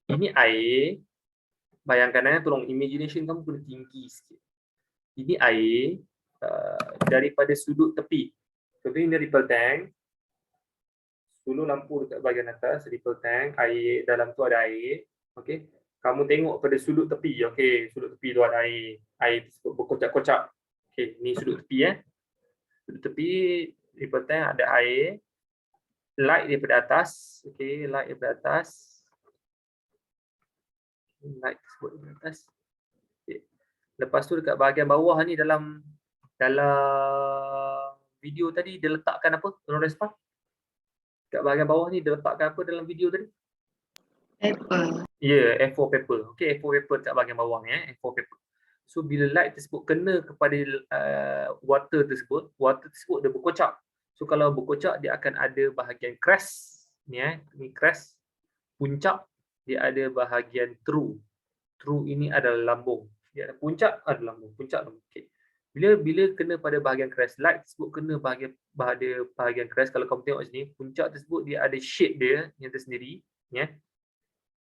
Ini air. Bayangkan tolong imagination kamu kena tinggi sikit. Ini air daripada sudut tepi. Contohnya ini ripple tank. Dulu lampu dekat bahagian atas, ripple tank, air dalam tu ada air. Okey. Kamu tengok pada sudut tepi. Okey, sudut tepi tu ada air. Air tersebut berkocak-kocak. Okey, ni sudut tepi Sudut tepi ripple tank ada air. Light daripada atas. Okey, light daripada atas. Light tersebut daripada atas. Okay. Lepas tu dekat bahagian bawah ni dalam video tadi dia letakkan apa? Tolong respon. Kat bahagian bawah ni dia letakkan apa dalam video tadi? Paper. Ya, A4 paper. Okey, A4 paper kat bahagian bawah ni, A4 paper. So bila light tersebut kena kepada water tersebut dia berkocak. So kalau berkocak dia akan ada bahagian crest ni ni crest. Puncak dia ada bahagian true. True ini adalah lambung. Dia ada puncak, ada lambung. Puncak lambung. Okey. Bila kena pada bahagian crest, light tersebut kena bahagian crest. Kalau kamu tengok sini, puncak tersebut dia ada shape dia yang tersendiri, ya.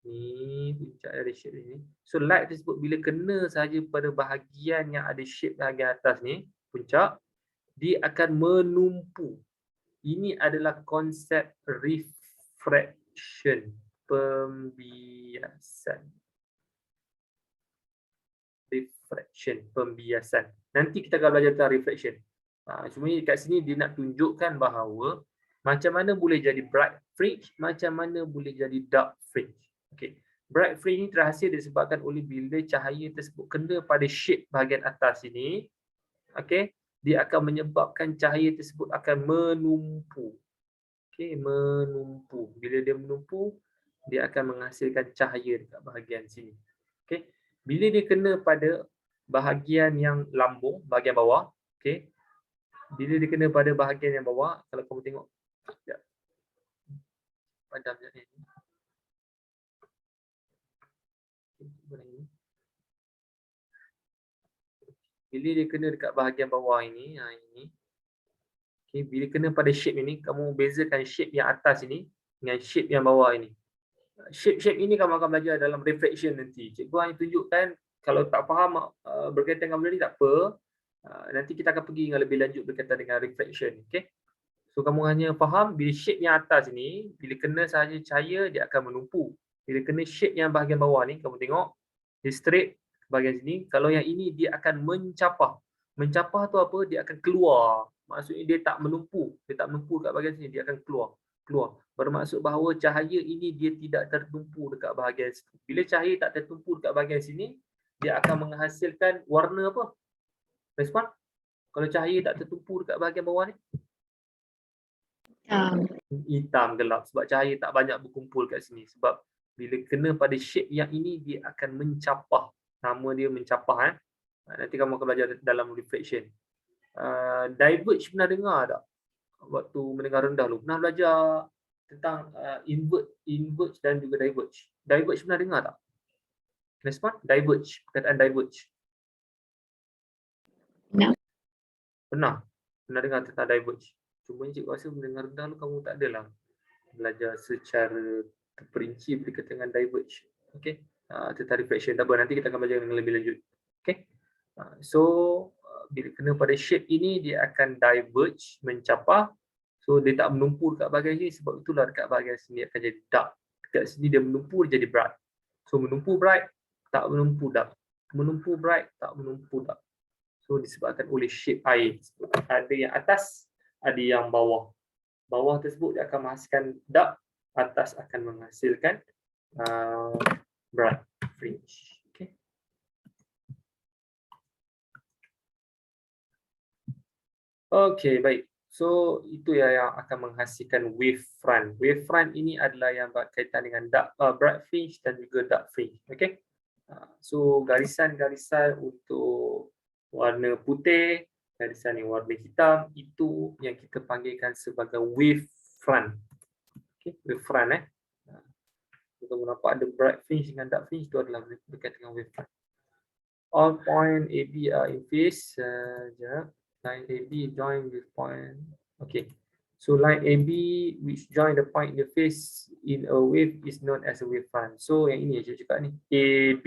Ni puncak ada shape ni. So light tersebut bila kena sahaja pada bahagian yang ada shape bahagian atas ni, puncak, dia akan menumpu. Ini adalah konsep refraction. reflection, pembiasan. Reflection, pembiasan. Nanti kita akan belajar tentang reflection. Cuma kat sini dia nak tunjukkan bahawa macam mana boleh jadi bright fringe, macam mana boleh jadi dark fringe. Okay. Bright fringe ni terhasil disebabkan oleh bila cahaya tersebut kena pada shape bahagian atas ini, okay, dia akan menyebabkan cahaya tersebut akan menumpu. Okay, menumpu. Bila dia menumpu, dia akan menghasilkan cahaya dekat bahagian sini. Okay. Bila dia kena pada bahagian yang lambung, bahagian bawah, okay. Bila dia kena pada bahagian yang bawah, kalau kamu tengok, sekejap. Padam sekejap ni. Bila dia kena dekat bahagian bawah ini, ini. Okay, bila kena pada shape ini, kamu bezakan shape yang atas ini dengan shape yang bawah ini. Shape ini kamu akan belajar dalam reflection nanti. Cikgu hanya tunjukkan, kalau tak faham berkaitan dengan benda ni tak apa. Nanti kita akan pergi dengan lebih lanjut berkaitan dengan reflection. Okay? So kamu hanya faham bila shape yang atas ini, bila kena sahaja cahaya dia akan menumpu. Bila kena shape yang bahagian bawah ni, kamu tengok dia straight bahagian sini. Kalau yang ini dia akan mencapah. Mencapah tu apa? Dia akan keluar. Maksudnya dia tak menumpu. Dia tak menumpu kat bahagian sini, dia akan keluar. Bermaksud bahawa cahaya ini dia tidak tertumpu dekat bahagian situ. Bila cahaya tak tertumpu dekat bahagian sini, dia akan menghasilkan warna apa? Respon? Kalau cahaya tak tertumpu dekat bahagian bawah ni? Hitam gelap. Sebab cahaya tak banyak berkumpul kat sini. Sebab bila kena pada shape yang ini, dia akan mencapah. Nama dia mencapah. Nanti kamu akan belajar dalam reflection. Diverge pernah dengar tak? Waktu mendengar rendah dulu. Pernah belajar tentang inverge dan juga diverge. Diverge pernah dengar tak? Respon? Diverge. Perkataan diverge. No. Pernah dengar tentang diverge. Cuma cikgu rasa mendengar rendah dulu kamu tak adalah belajar secara terperinci berkaitan dengan diverge. Okay? Tentang reflection. Tak apa, nanti kita akan belajar dengan lebih lanjut. Okay? So, bila kena pada shape ini, dia akan diverge, mencapah. So, dia tak menumpu dekat bahagian sini. Sebab itulah dekat bahagian sini akan jadi dark. Dekat sini dia menumpu, dia jadi bright. So, menumpu bright, tak menumpu dark. Menumpu bright, tak menumpu dark. So, disebabkan oleh shape air. Ada yang atas, ada yang bawah. Bawah tersebut dia akan menghasilkan dark. Atas akan menghasilkan bright fringe. Okey, baik. So, itu yang akan menghasilkan wavefront. Wavefront ini adalah yang berkaitan dengan bright fringe dan juga dark fringe. Okey. So, garisan-garisan untuk warna putih, garisan yang warna hitam, itu yang kita panggilkan sebagai wavefront. Okey, wavefront. Kamu nampak ada bright fringe dengan dark fringe, itu adalah berkaitan dengan wavefront. All point AB are in phase. Sekejap. Line AB join with point. Okay. So line AB which join the point in the face in a wave is known as a wavefront. So yang ini saya cakap ni. AB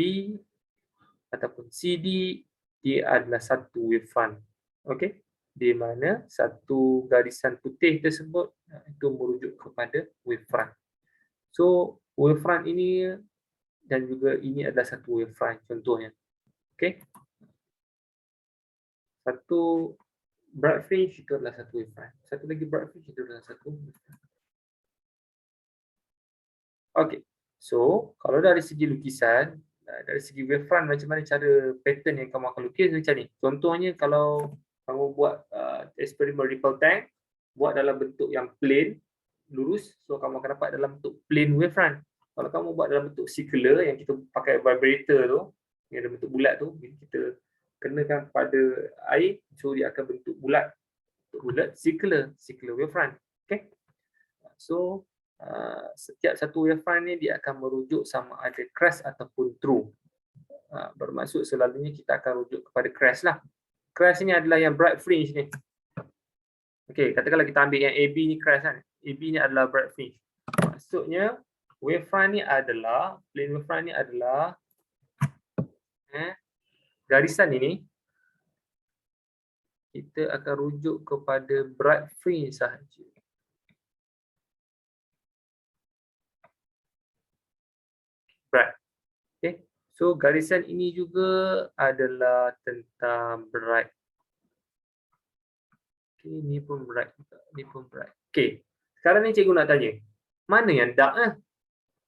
ataupun CD dia adalah satu wavefront. Okay. Di mana satu garisan putih tersebut itu merujuk kepada wavefront. So wavefront ini dan juga ini adalah satu wavefront contohnya. Okay. Satu bright fringe itu adalah satu wavefront. Satu lagi bright fringe itu adalah satu wavefront. Okey. So, kalau dari segi lukisan, dari segi wavefront macam mana cara pattern yang kamu akan lukis macam ni. Contohnya kalau kamu buat eksperimen ripple tank, buat dalam bentuk yang plain, lurus, so kamu akan dapat dalam bentuk plain wavefront. Kalau kamu buat dalam bentuk circular yang kita pakai vibrator tu, yang ada bentuk bulat tu, kita kenakan pada air, so dia akan bentuk bulat, circular wavefront. Okay. So setiap satu wavefront ni dia akan merujuk sama ada crest ataupun true. Bermaksud selalunya kita akan rujuk kepada crest lah. Crest ni adalah yang bright fringe ni. Okay, katakanlah kita ambil yang AB ni crest kan. AB ni adalah bright fringe. Maksudnya wavefront ni adalah, plane wavefront ni adalah garisan ini kita akan rujuk kepada bright fringe sahaja. bright. Okay. So garisan ini juga adalah tentang bright. Okay, ni pun bright juga. Ni pun bright. Okay. Sekarang ni cikgu nak tanya. Mana yang dark lah?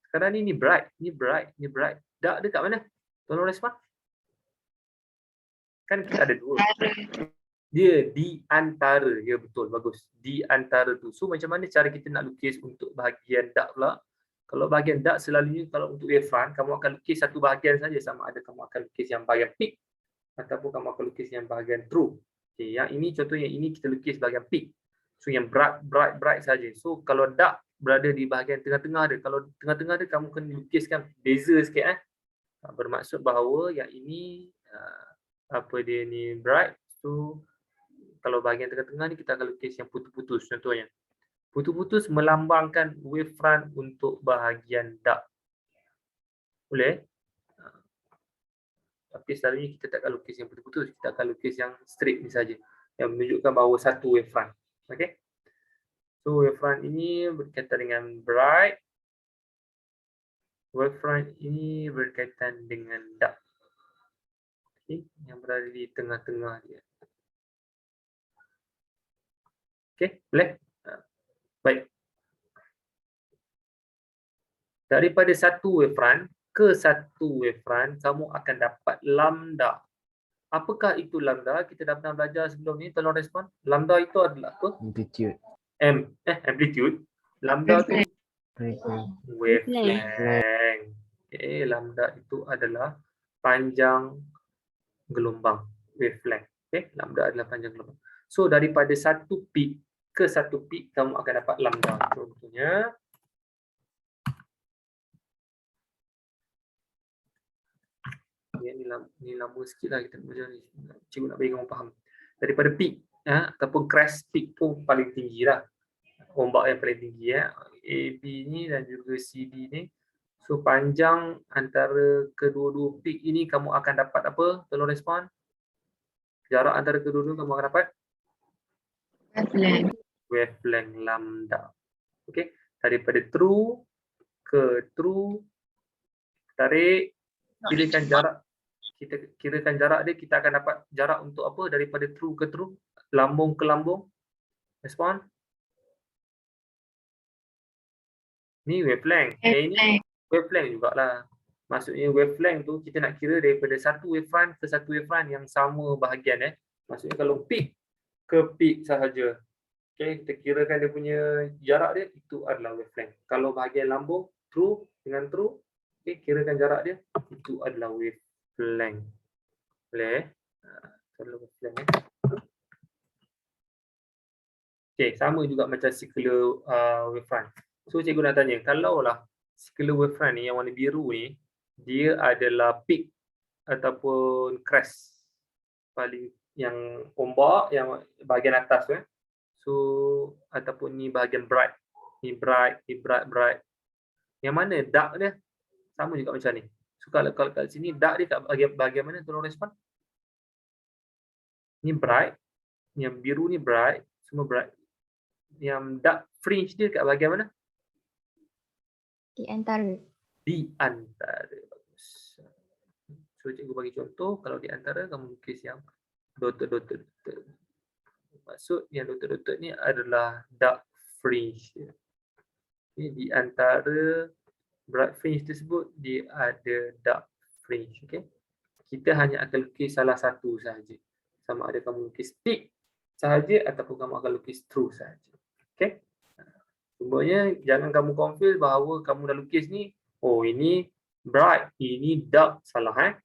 Sekarang ni bright. Ni bright. Ni bright. Dark dia kat mana? Tolong respon. Kan kita ada dua. Dia di antara. Ya betul. Bagus. Di antara tu. So macam mana cara kita nak lukis untuk bahagian dark pula? Kalau bahagian dark selalunya kalau untuk wavefront, kamu akan lukis satu bahagian saja. Sama ada kamu akan lukis yang bahagian peak ataupun kamu akan lukis yang bahagian true. Okay, yang ini contohnya ini kita lukis bahagian peak. So yang bright saja. So kalau dark berada di bahagian tengah-tengah dia. Kalau tengah-tengah dia kamu kena lukiskan beza sikit bermaksud bahawa yang ini apa dia ni bright. So kalau bahagian tengah-tengah ni kita akan lukis yang putus-putus contohnya. Putus-putus melambangkan wavefront untuk bahagian dark. Boleh? Tapi selalunya kita tak akan lukis yang putus-putus, kita akan lukis yang straight ni saja, yang menunjukkan bahawa satu wavefront. Okey. So wavefront ini berkaitan dengan bright. Wavefront ini berkaitan dengan dark. Okey, yang berada di tengah-tengah dia. Okey, boleh? Baik. Daripada satu wavefront ke satu wavefront, kamu akan dapat lambda. Apakah itu lambda? Kita dah pernah belajar sebelum ni, tolong respon. Lambda itu adalah apa? Amplitude. Amplitude. Lambda tu Wavelength. wavelength. Okay, lambda itu adalah panjang gelombang. Wavelength. Okay, lambda adalah panjang gelombang. So daripada satu peak ke satu peak, kamu akan dapat lambda. Contohnya, ni lama sikit lah kita belajar ni. Cikgu nak bagi kamu faham. Daripada peak ataupun crest, peak pun paling tinggi lah. Ombak yang paling tinggi AB ni dan juga CD ni. So panjang antara kedua-dua peak ini kamu akan dapat apa? Tolong respon. Jarak antara kedua-dua kamu akan dapat wavelength lambda. Okey, daripada true ke true, tarik, pilihkan jarak. Kita kirakan jarak dia, kita akan dapat jarak untuk apa? Daripada true ke true, lambung ke lambung. Respon. Ni wavelength. Ini wavelength jugalah. Maksudnya wavelength tu kita nak kira daripada satu wavefront ke satu wavefront yang sama bahagian. Maksudnya kalau peak ke peak sahaja. Okay, kita kirakan dia punya jarak dia, itu adalah wavelength. Kalau bahagian lambung, true dengan true, okay, kirakan jarak dia, itu adalah wavelength. Boleh? Kalau wavelength okay, sama juga macam circular wavefront. So cikgu nak tanya, kalaulah circular wavefront ni yang warna biru ni, dia adalah peak ataupun crest paling yang ombak yang bahagian atas so ataupun ni bahagian bright, ni bright, ni bright. Yang mana dark dia? Sama juga macam ni. So kalau kat sini dark dia kat bahagian mana? Tolong respon. Ni bright, yang biru ni bright, semua bright. Yang dark fringe dia kat bahagian mana? Di antara. Di antara. Bagus. So cikgu bagi contoh, kalau di antara kamu lukis yang dotted. Maksud yang dotted ni adalah dark fringe. Okay, di antara bright fringe tersebut dia ada dark fringe. Okay. Kita hanya akan lukis salah satu sahaja. Sama ada kamu lukis peak sahaja ataupun kamu akan lukis true sahaja. Okay. Cumanya jangan kamu confuse bahawa kamu dah lukis ni, oh ini bright, ini dark, salah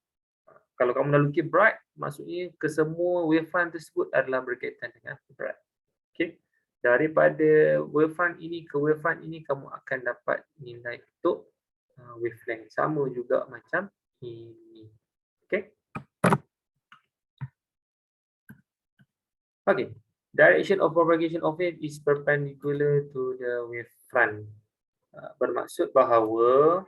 Kalau kamu dah lukis bright, maksudnya kesemua wavefront tersebut adalah berkaitan dengan bright. Okay. Daripada wavefront ini ke wavefront ini, kamu akan dapat nilai untuk wavelength. Sama juga macam ini. Okay. Okay. Direction of propagation of wave is perpendicular to the wavefront. Bermaksud bahawa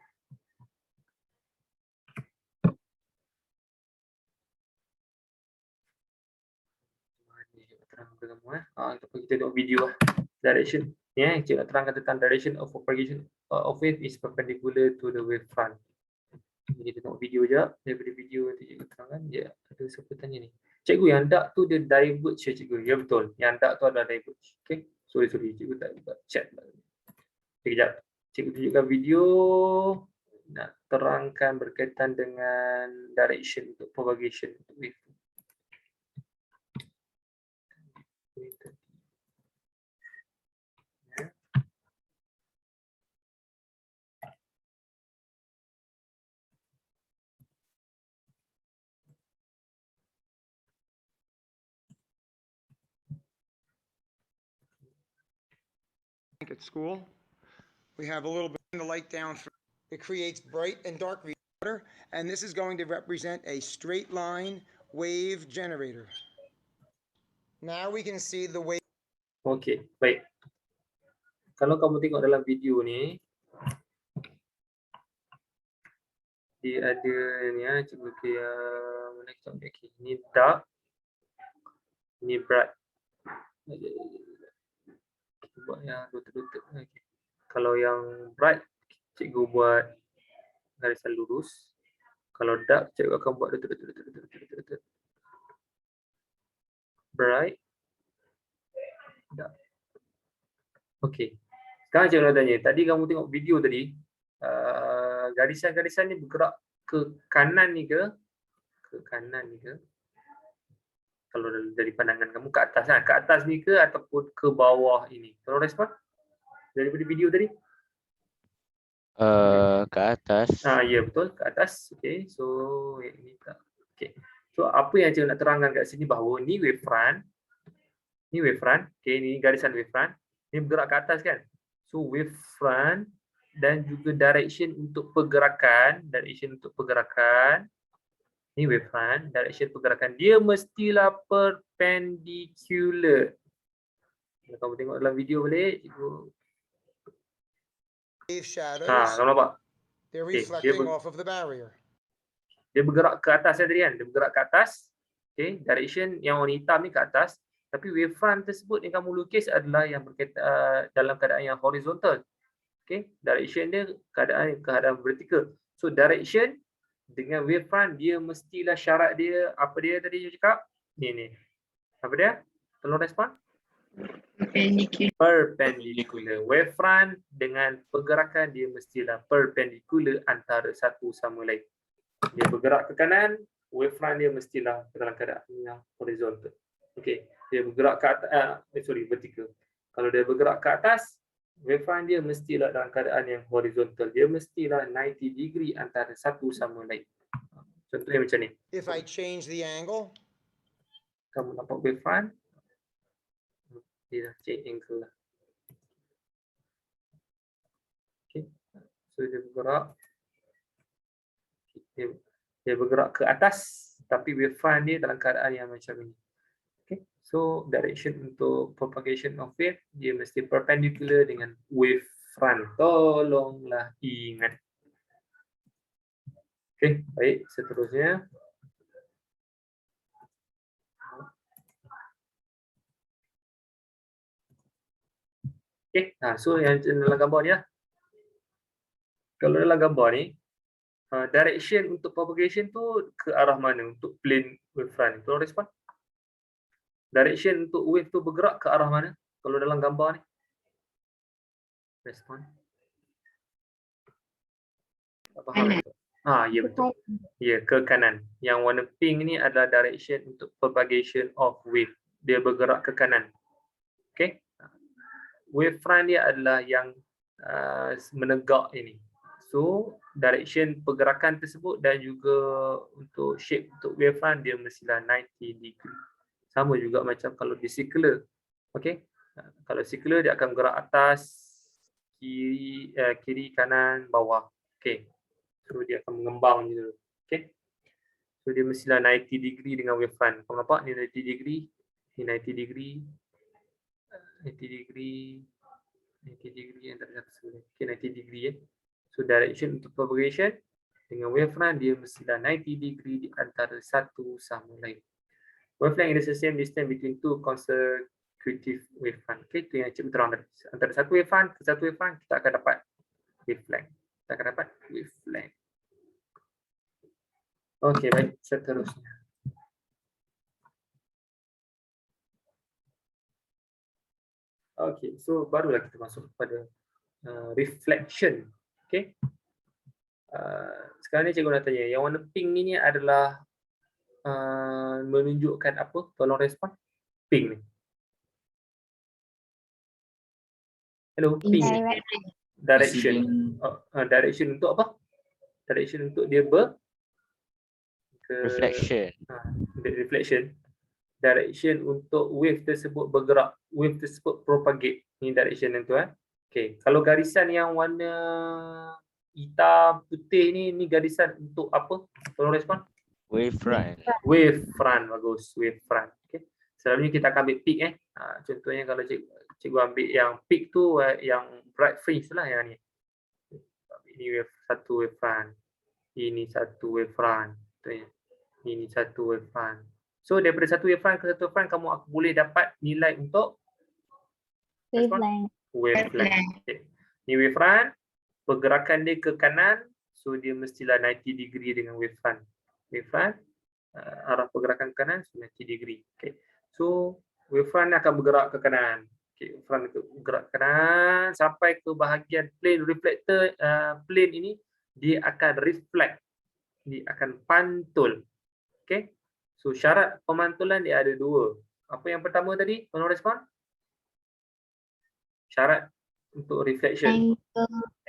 kita tengok video direction ni cikgu nak terangkan tentang direction of propagation of wave is perpendicular to the wavefront. Kita tengok video je. Daripada video nanti cikgu terangkan. Ya, ada siapa tanya ni. Cikgu, yang dark tu dia diverge ya cikgu. Ya betul. Yang dark tu adalah diverge. Okay. Sorry. Cikgu tak buat chat. Sekejap. Cikgu tunjukkan video. Nak terangkan berkaitan dengan direction untuk propagation untuk wave. At school, we have a little bit of the light down through. It creates bright and dark water, and this is going to represent a straight line wave generator. Now we can see the wave. Okey, baik. Kalau kamu tengok dalam video ni, dia ada ni ya, cuba kita mana kita ambil okey. Ni dark, ni bright. Kita buat yang lutut-lutut. Okey. Kalau yang bright, cikgu buat garisan lurus. Kalau dark, cikgu akan buat lutut-lutut. Bright, dark. Okey. Sekarang cikgu nak tanya, tadi kamu tengok video tadi, garisan-garisan ni bergerak ke kanan ni ke? Ke kanan ni ke? Kalau dari pandangan kamu ke atas kan? Ke atas ni ke ataupun ke bawah ini? Tolong respon daripada video tadi. Ke atas. Ya betul, ke atas. Okey, so ini tak. Okey. So apa yang cikgu nak terangkan kat sini bahawa ni wavefront. Ni wavefront. Okey, ni garisan wavefront. Ni bergerak ke atas kan? So wavefront dan juga direction untuk pergerakan, ni wavefront, direction pergerakan dia mestilah perpendicular. Kalau kamu tengok dalam video balik, cikgu. Wave shadows. Kamu nampak? They're Okay, reflecting off of the barrier. Dia bergerak ke atas tadi kan? Dia bergerak ke atas. Okay, direction yang warna hitam ni ke atas. Tapi wavefront tersebut yang kamu lukis adalah yang berkaitan dalam keadaan yang horizontal. Okay, direction dia keadaan vertikal. So direction dengan wavefront dia mestilah syarat dia apa dia tadi you cakap? Ni. Apa dia? Tolong respon. Perpendicular. Wavefront dengan pergerakan dia mestilah perpendicular antara satu sama lain. Dia bergerak ke kanan, wavefront dia mestilah dalam keadaan yang horizontal. Okey, dia bergerak ke atas, vertikal. Kalau dia bergerak ke atas, wavefront dia mestilah dalam keadaan yang horizontal. Dia mestilah 90 degree antara satu sama lain. Contohnya macam ni. If I change the angle, Kamu nampak wavefront, dia dah change angle lah. Okay. So dia bergerak. Dia bergerak ke atas, tapi wavefront dia dalam keadaan yang macam ini. Okay. So direction untuk propagation of wave, dia mesti perpendicular dengan wavefront. Tolonglah ingat. Okay, baik. Seterusnya. Okay, so yang dalam gambar ni lah. Kalau dalam gambar ni, direction untuk propagation tu ke arah mana untuk plane wavefront? Tolong respon. Direction untuk wave tu bergerak ke arah mana? Kalau dalam gambar ni. Respon. Tak faham. Ya betul. Ya, ke kanan. Yang warna pink ni adalah direction untuk propagation of wave. Dia bergerak ke kanan. Okay. Wavefront dia adalah yang menegak ini. So, direction pergerakan tersebut dan juga untuk shape untuk wavefront dia mestilah 90 degree. Sama juga macam kalau di circular. Okey. Kalau circular dia akan bergerak atas, kiri, kanan, bawah. Okey. So dia akan mengembang gitu. Okey. So dia mestilah 90 degree dengan wavefront. Kamu nampak ni 90 degree, ni 90 degree. 90 degree antara satu sama lain. Okay, 90 degree ya. So direction untuk propagation dengan wavefront dia mestilah 90 degree di antara satu sama lain. Wavelength is the same distance between two consecutive wavefront. Okay, itu yang cikgu terang tadi. Antara satu wavefront ke satu wavefront kita akan dapat wavelength. Okey, baik, seterusnya. Okey, so barulah kita masuk kepada reflection. Okey. Sekarang ni cikgu nak tanya, yang warna pink ni adalah menunjukkan apa? Tolong respon. Pink ni. Hello, pink. Indirect. Direction. Direction untuk apa? Direction untuk dia Reflection. reflection. Direction untuk wave tersebut bergerak, wave tersebut propagate. Ni direction yang tu Okey, kalau garisan yang warna hitam, putih ni garisan untuk apa? Tolong respon. Wavefront. Wavefront, bagus. Wavefront. Okey. Selalunya kita akan ambil peak contohnya kalau cikgu ambil yang peak tu yang bright fringe lah yang ni. Ini satu wavefront. Ini satu wavefront. Contohnya. Ini satu wavefront. So daripada satu wavefront ke satu wavefront kamu boleh dapat nilai untuk Wavelength. wavelength. Okay. Ni wavefront, pergerakan dia ke kanan, so dia mestilah 90 degree dengan wavefront. Wavefront arah pergerakan ke kanan so 90 degree. Okay. So wavefront akan bergerak ke kanan. Okay, wavefront bergerak ke kanan sampai ke bahagian plane reflector plane ini dia akan reflect. Dia akan pantul. Okay. So syarat pemantulan dia ada dua. Apa yang pertama tadi? Tolong respon. Syarat untuk reflection.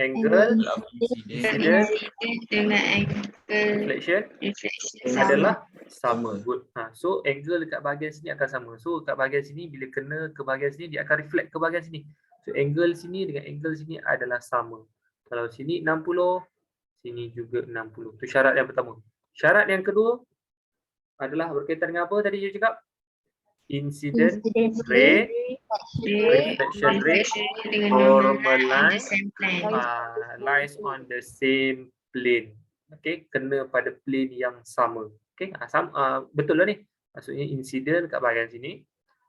Angle incident dengan angle reflection adalah sama. Good. So angle dekat bahagian sini akan sama. So dekat bahagian sini bila kena ke bahagian sini dia akan reflect ke bahagian sini. So angle sini dengan angle sini adalah sama. Kalau sini 60, sini juga 60. Itu syarat yang pertama. Syarat yang kedua adalah berkaitan dengan apa tadi you cakap? Incident ray, reflection ray, normalize lies on the same plane. Okay, kena pada plane yang sama. Okay, betul lah ni. Maksudnya incident kat bahagian sini,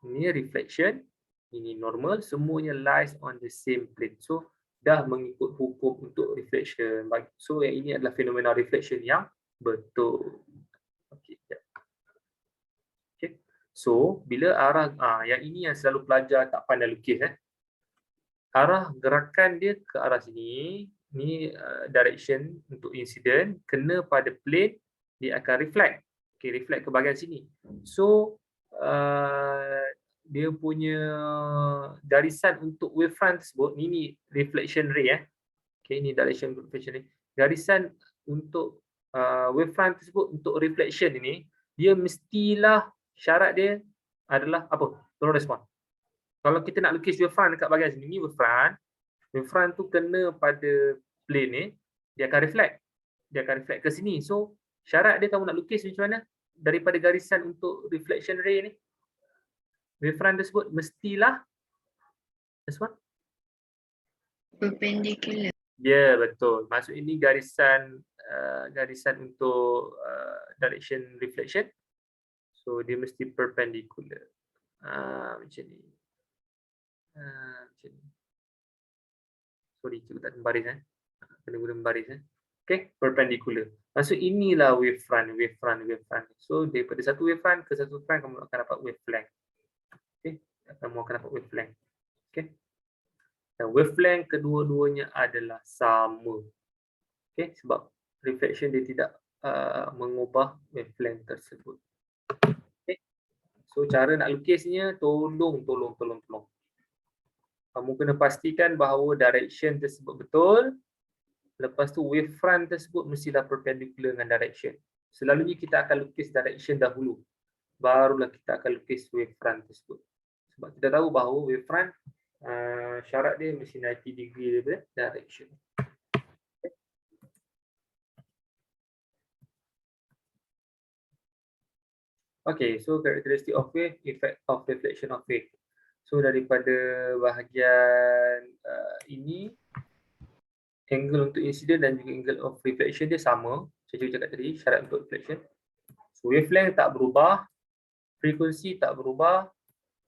ini reflection, ini normal, semuanya lies on the same plane. So dah mengikut hukum untuk reflection. So yang ini adalah fenomena reflection yang betul. Okay. So, bila arah, yang ini yang selalu pelajar tak pandai lukis. Arah gerakan dia ke arah sini, ni direction untuk incident, kena pada plane, dia akan reflect. Okay, reflect ke bahagian sini. So, dia punya garisan untuk wavefront tersebut, ni reflection ray. Okay, ni direction reflection ray. Garisan untuk wavefront tersebut, untuk reflection ini, dia mestilah syarat dia adalah apa? Tolong respon. Kalau kita nak lukis wavefront dekat bahagian sini, ni wavefront tu kena pada plane ni, dia akan reflect. Dia akan reflect ke sini. So, syarat dia kamu nak lukis macam mana? Daripada garisan untuk reflection ray ni, wavefront tersebut mestilah respon. perpendicular. Ya, betul. Maksud ini garisan untuk direction reflection. So dia mesti perpendicular. Macam ni. Macam ni. Sorry, cikgu tak ada baris. Kena guna baris. Okay, perpendicular. Maksud inilah wavefront. So daripada satu wavefront ke satu wavefront kamu akan dapat wavelength. Okay, kamu akan dapat wavelength. Okay. Dan wavelength kedua-duanya adalah sama. Okay, sebab reflection dia tidak mengubah wavelength tersebut. Okay. So cara nak lukisnya tolong. Kamu kena pastikan bahawa direction tersebut betul. Lepas tu wavefront tersebut mestilah perpendicular dengan direction. Selalunya kita akan lukis direction dahulu. Barulah kita akan lukis wavefront tersebut. Sebab kita tahu bahawa wavefront syarat dia mesti 90 degree daripada direction. Okay, so characteristic of wave, effect of reflection of wave. So daripada bahagian ini, angle untuk incident dan juga angle of reflection dia sama. Saya cakap tadi, syarat untuk reflection. So wavelength tak berubah, frekuensi tak berubah,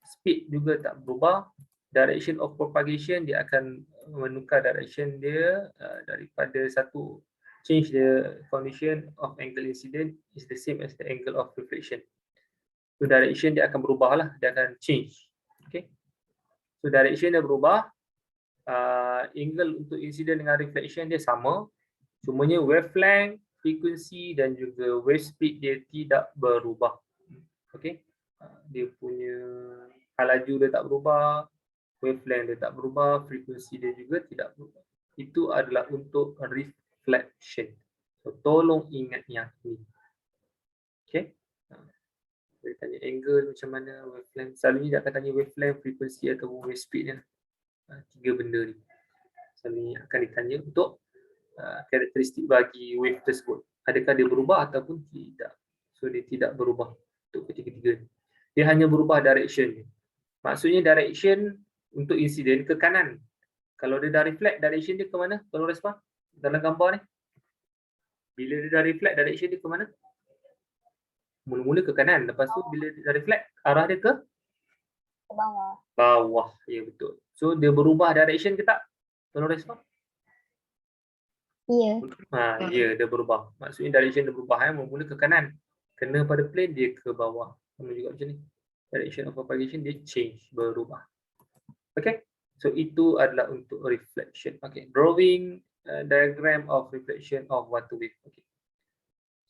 speed juga tak berubah. Direction of propagation dia akan menukar direction dia daripada satu change the condition of angle incident is the same as the angle of reflection. So direction dia akan berubah lah, dia akan change. Okay. So direction dia berubah. Angle untuk incident dengan reflection dia sama. Cumanya wavelength, frequency dan juga wave speed dia tidak berubah. Okay. Dia punya laju dia tak berubah, wavelength dia tak berubah, frekuensi dia juga tidak berubah. Itu adalah untuk reflection. So tolong ingat yang ini. Okay. Dia tanya angle macam mana, wavelength. Selalunya dia akan tanya wavelength, frekuensi atau wave speed dia. Tiga benda ni. Selalunya akan ditanya untuk karakteristik bagi wave tersebut. Adakah dia berubah ataupun tidak. So dia tidak berubah untuk ketiga-tiga ni. Dia hanya berubah direction. Maksudnya direction untuk insiden ke kanan. Kalau dia dah reflect, direction dia ke mana? Tolong respon dalam gambar ni. Bila dia dah reflect, direction dia ke mana? Mula-mula ke kanan. Lepas tu bila dia dah reflect, arah dia ke bawah. bawah. Ya, betul. So dia berubah direction ke tak? Tolong respon. Ya. Ya, dia berubah. Maksudnya direction dia berubah. Mula-mula ke kanan. Kena pada plane, dia ke bawah. Sama juga macam ni. Direction of propagation dia change, berubah. Okay. So itu adalah untuk reflection. Okay. Drawing diagram of reflection of water wave. Okay.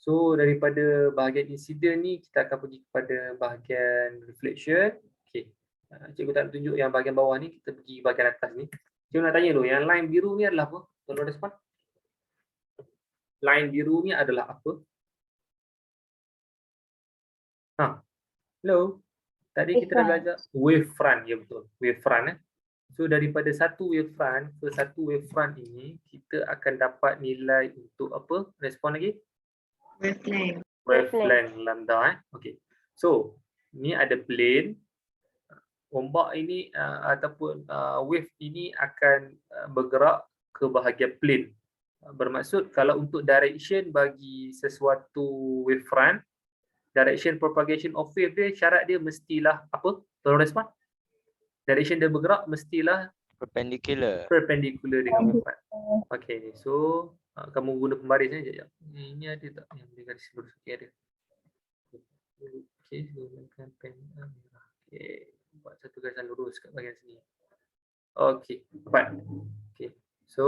So daripada bahagian insiden ni, kita akan pergi kepada bahagian reflection. Okay. Cikgu tak tunjuk yang bahagian bawah ni, kita pergi bahagian atas ni. Cikgu nak tanya dulu, yang line biru ni adalah apa? Tolong respon. Line biru ni adalah apa? Hello. Tadi kita dah belajar wavefront. Ya, betul. Wavefront. So daripada satu wavefront ke satu wavefront ini, kita akan dapat nilai untuk apa? Respon lagi? Wavelength. Wavelength lambda. Okay. So ni ada plane. Ombak ini ataupun wave ini akan bergerak ke bahagian plane. Bermaksud kalau untuk direction bagi sesuatu wavefront, direction propagation of wave dia, syarat dia mestilah apa? Tolong respon. Direction dia bergerak mestilah Perpendicular. perpendicular dengan wavefront. Okay, so kamu guna pembaris ni sekejap. Ini ada tak yang boleh garis lurus? Okay, ada. Okay, gunakan pen merah. Okay, buat satu garisan lurus kat bahagian sini. Okay, dapat. Okay, so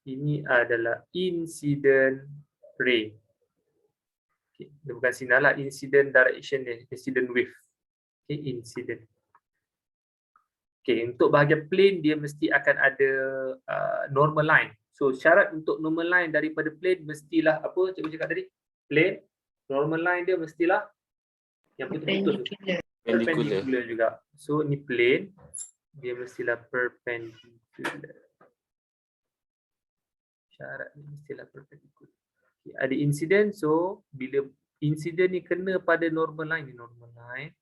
ini adalah incident ray. Okay, dia bukan sinar lah, incident direction dia, incident wave. Okay, incident. Okay, untuk bahagian plane dia mesti akan ada normal line. So syarat untuk normal line daripada plane mestilah apa cikgu cakap tadi? Plane, normal line dia mestilah yang putus-putus. Perpendicular juga. So ni plane, dia mestilah perpendicular. Syarat ni mestilah perpendicular. Okay, ada insiden, so bila insiden ni kena pada normal line, ni normal line.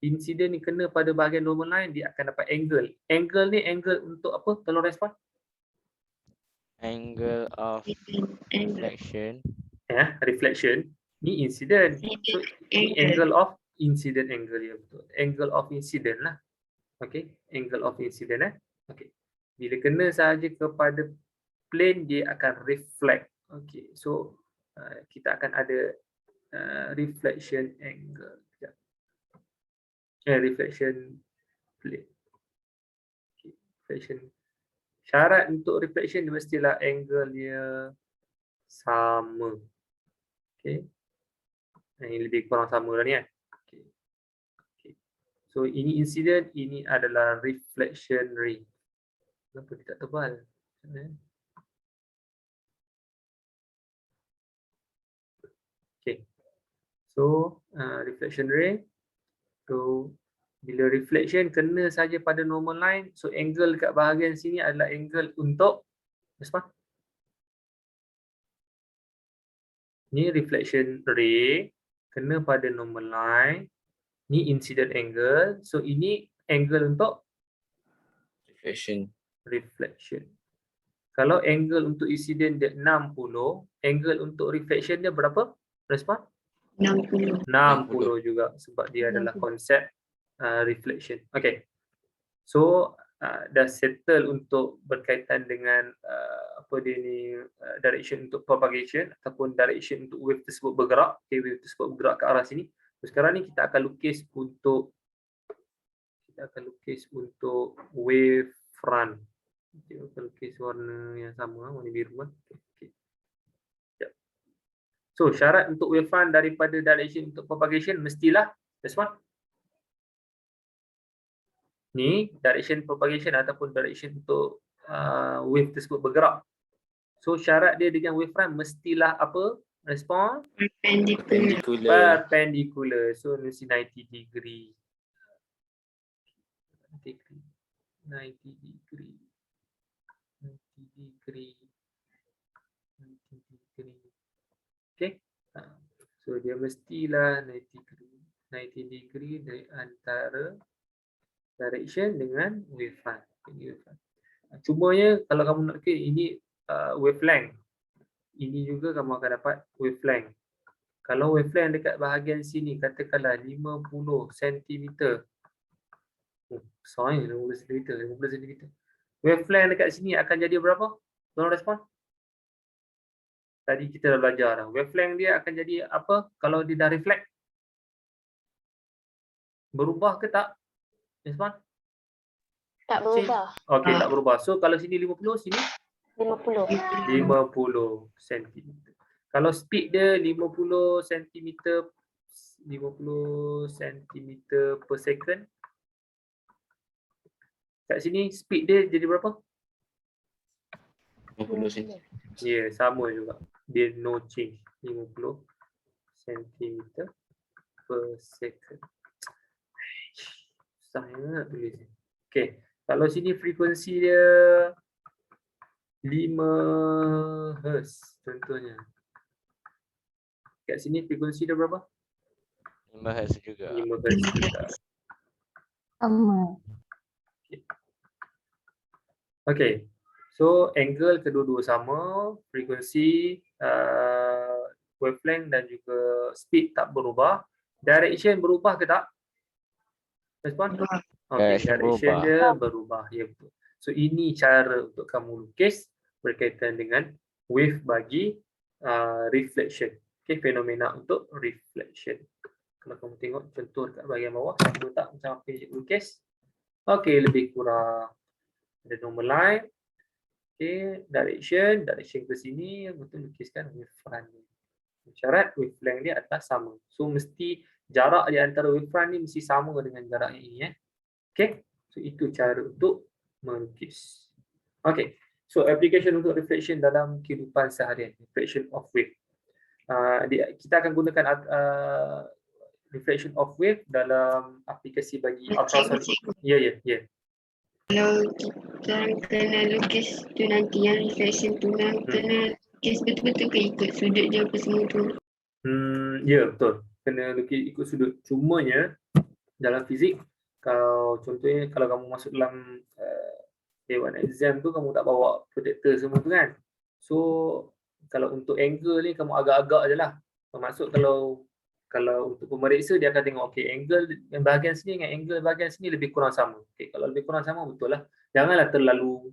Insiden ni kena pada bahagian normal line, dia akan dapat angle. Angle ni angle untuk apa? Tolong respon. Angle of reflection. Ya, reflection. Ni insiden. So ni angle of incident angle, ya betul. Angle of incident lah. Okay, angle of incident. Okay. Bila kena sahaja kepada plane, dia akan reflect. Okay, so kita akan ada reflection angle. Reflection plane. Okay. Reflection. Syarat untuk reflection dia mestilah angle dia sama. Okay. Ini lebih kurang sama lah ni kan. Okay. Okay. So ini incident, ini adalah reflection ray. Kenapa dia tak tebal? Okay. So reflection ray. So bila reflection kena saja pada normal line, so angle dekat bahagian sini adalah angle untuk apa? Ni reflection ray kena pada normal line. Ni incident angle. So ini angle untuk reflection. Kalau angle untuk incident dia 60, angle untuk reflection dia berapa? Respon? 60. 60 juga sebab dia adalah konsep reflection. Okay. So dah settle untuk berkaitan dengan apa dia ni, direction untuk propagation ataupun direction untuk wave tersebut bergerak. Okay, wave tersebut bergerak ke arah sini. So, sekarang ni kita akan lukis untuk wave front. Kita akan lukis warna yang sama, warna biru kan. Okay. So syarat untuk wave front daripada direction untuk propagation mestilah respon. Ni direction propagation ataupun direction untuk wave tersebut bergerak. So syarat dia dengan wave front mestilah apa? Respon Perpendicular. perpendicular. So mesti 90 degree. 90 degree. Okay. So dia mestilah 90 degree dari antara direction dengan wave front. Cumanya kalau kamu nak ini wavelength. Ini juga kamu akan dapat wavelength. Kalau wavelength dekat bahagian sini katakanlah 50 cm. Besar ni 50 cm. Wavelength dekat sini akan jadi berapa? Tolong respon. Tadi kita dah belajar dah. Wavelength dia akan jadi apa kalau dia dah reflect? Berubah ke tak? Respon? Tak berubah. Okey, tak berubah. So kalau sini 50, sini 50. 50 cm. Kalau speed dia 50 cm per second. Kat sini speed dia jadi berapa? 50 cm. Ya, sama juga. Dia no change. 50 cm per second. Susah nak tulis. Okey. Kalau sini frekuensi dia 5 Hz contohnya. Kat sini frekuensi dia berapa? 5 Hz juga. 5 Hz juga. Sama. Okey. So angle kedua-dua sama, frekuensi, wavelength dan juga speed tak berubah. Direction berubah ke tak? Respon? Okey, direction dia berubah. Ya, betul. So ini cara untuk kamu lukis berkaitan dengan wave bagi reflection. Okey, fenomena untuk reflection. Kalau kamu tengok contoh dekat bahagian bawah, sama tak macam apa yang cikgu lukis? Okey, lebih kurang. Ada normal line. Okey, direction ke sini, betul lukiskan wave front ni. Syarat wavelength dia adalah sama. So mesti jarak di antara wave front ni mesti sama dengan jarak yang ini. Okey, so itu cara untuk melukis. Okey, so application untuk reflection dalam kehidupan seharian, reflection of wave. Kita akan gunakan reflection of wave dalam aplikasi bagi ultrasonic. Ya. Kalau kita kena lukis tu nanti yang reflection tu kena lukis betul-betul ke ikut sudut dia apa semua tu. Ya, betul. Kena lukis ikut sudut. Cumanya dalam fizik, contohnya kalau kamu masuk dalam dewan exam tu kamu tak bawa protektor semua tu kan. So kalau untuk angle ni kamu agak-agak je lah. Maksud kalau untuk pemeriksa dia akan tengok okey angle yang bahagian sini dengan angle bahagian sini lebih kurang sama. Okey, kalau lebih kurang sama betul lah. Janganlah terlalu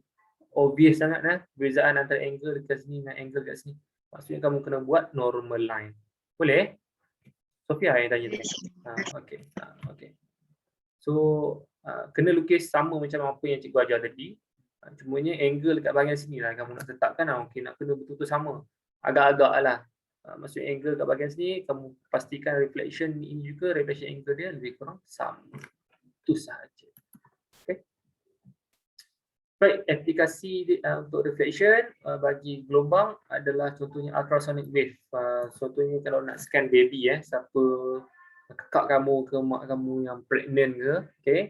obvious sangat perbezaan antara angle dekat sini dengan angle kat sini. Maksudnya kamu kena buat normal line. Boleh? Sofia yang tanya tadi. Okey. So kena lukis sama macam apa yang cikgu ajar tadi. Cumanya angle dekat bahagian sini lah kamu nak tetapkan okey nak kena betul-betul sama. Agak-agak lah. Maksudnya angle kat bahagian sini kamu pastikan reflection ini juga reflection angle dia lebih kurang sama. Itu sahaja. Okay. Baik, aplikasi untuk reflection bagi gelombang adalah contohnya ultrasonic wave. Contohnya kalau nak scan baby siapa kakak kamu ke mak kamu yang pregnant ke, okay,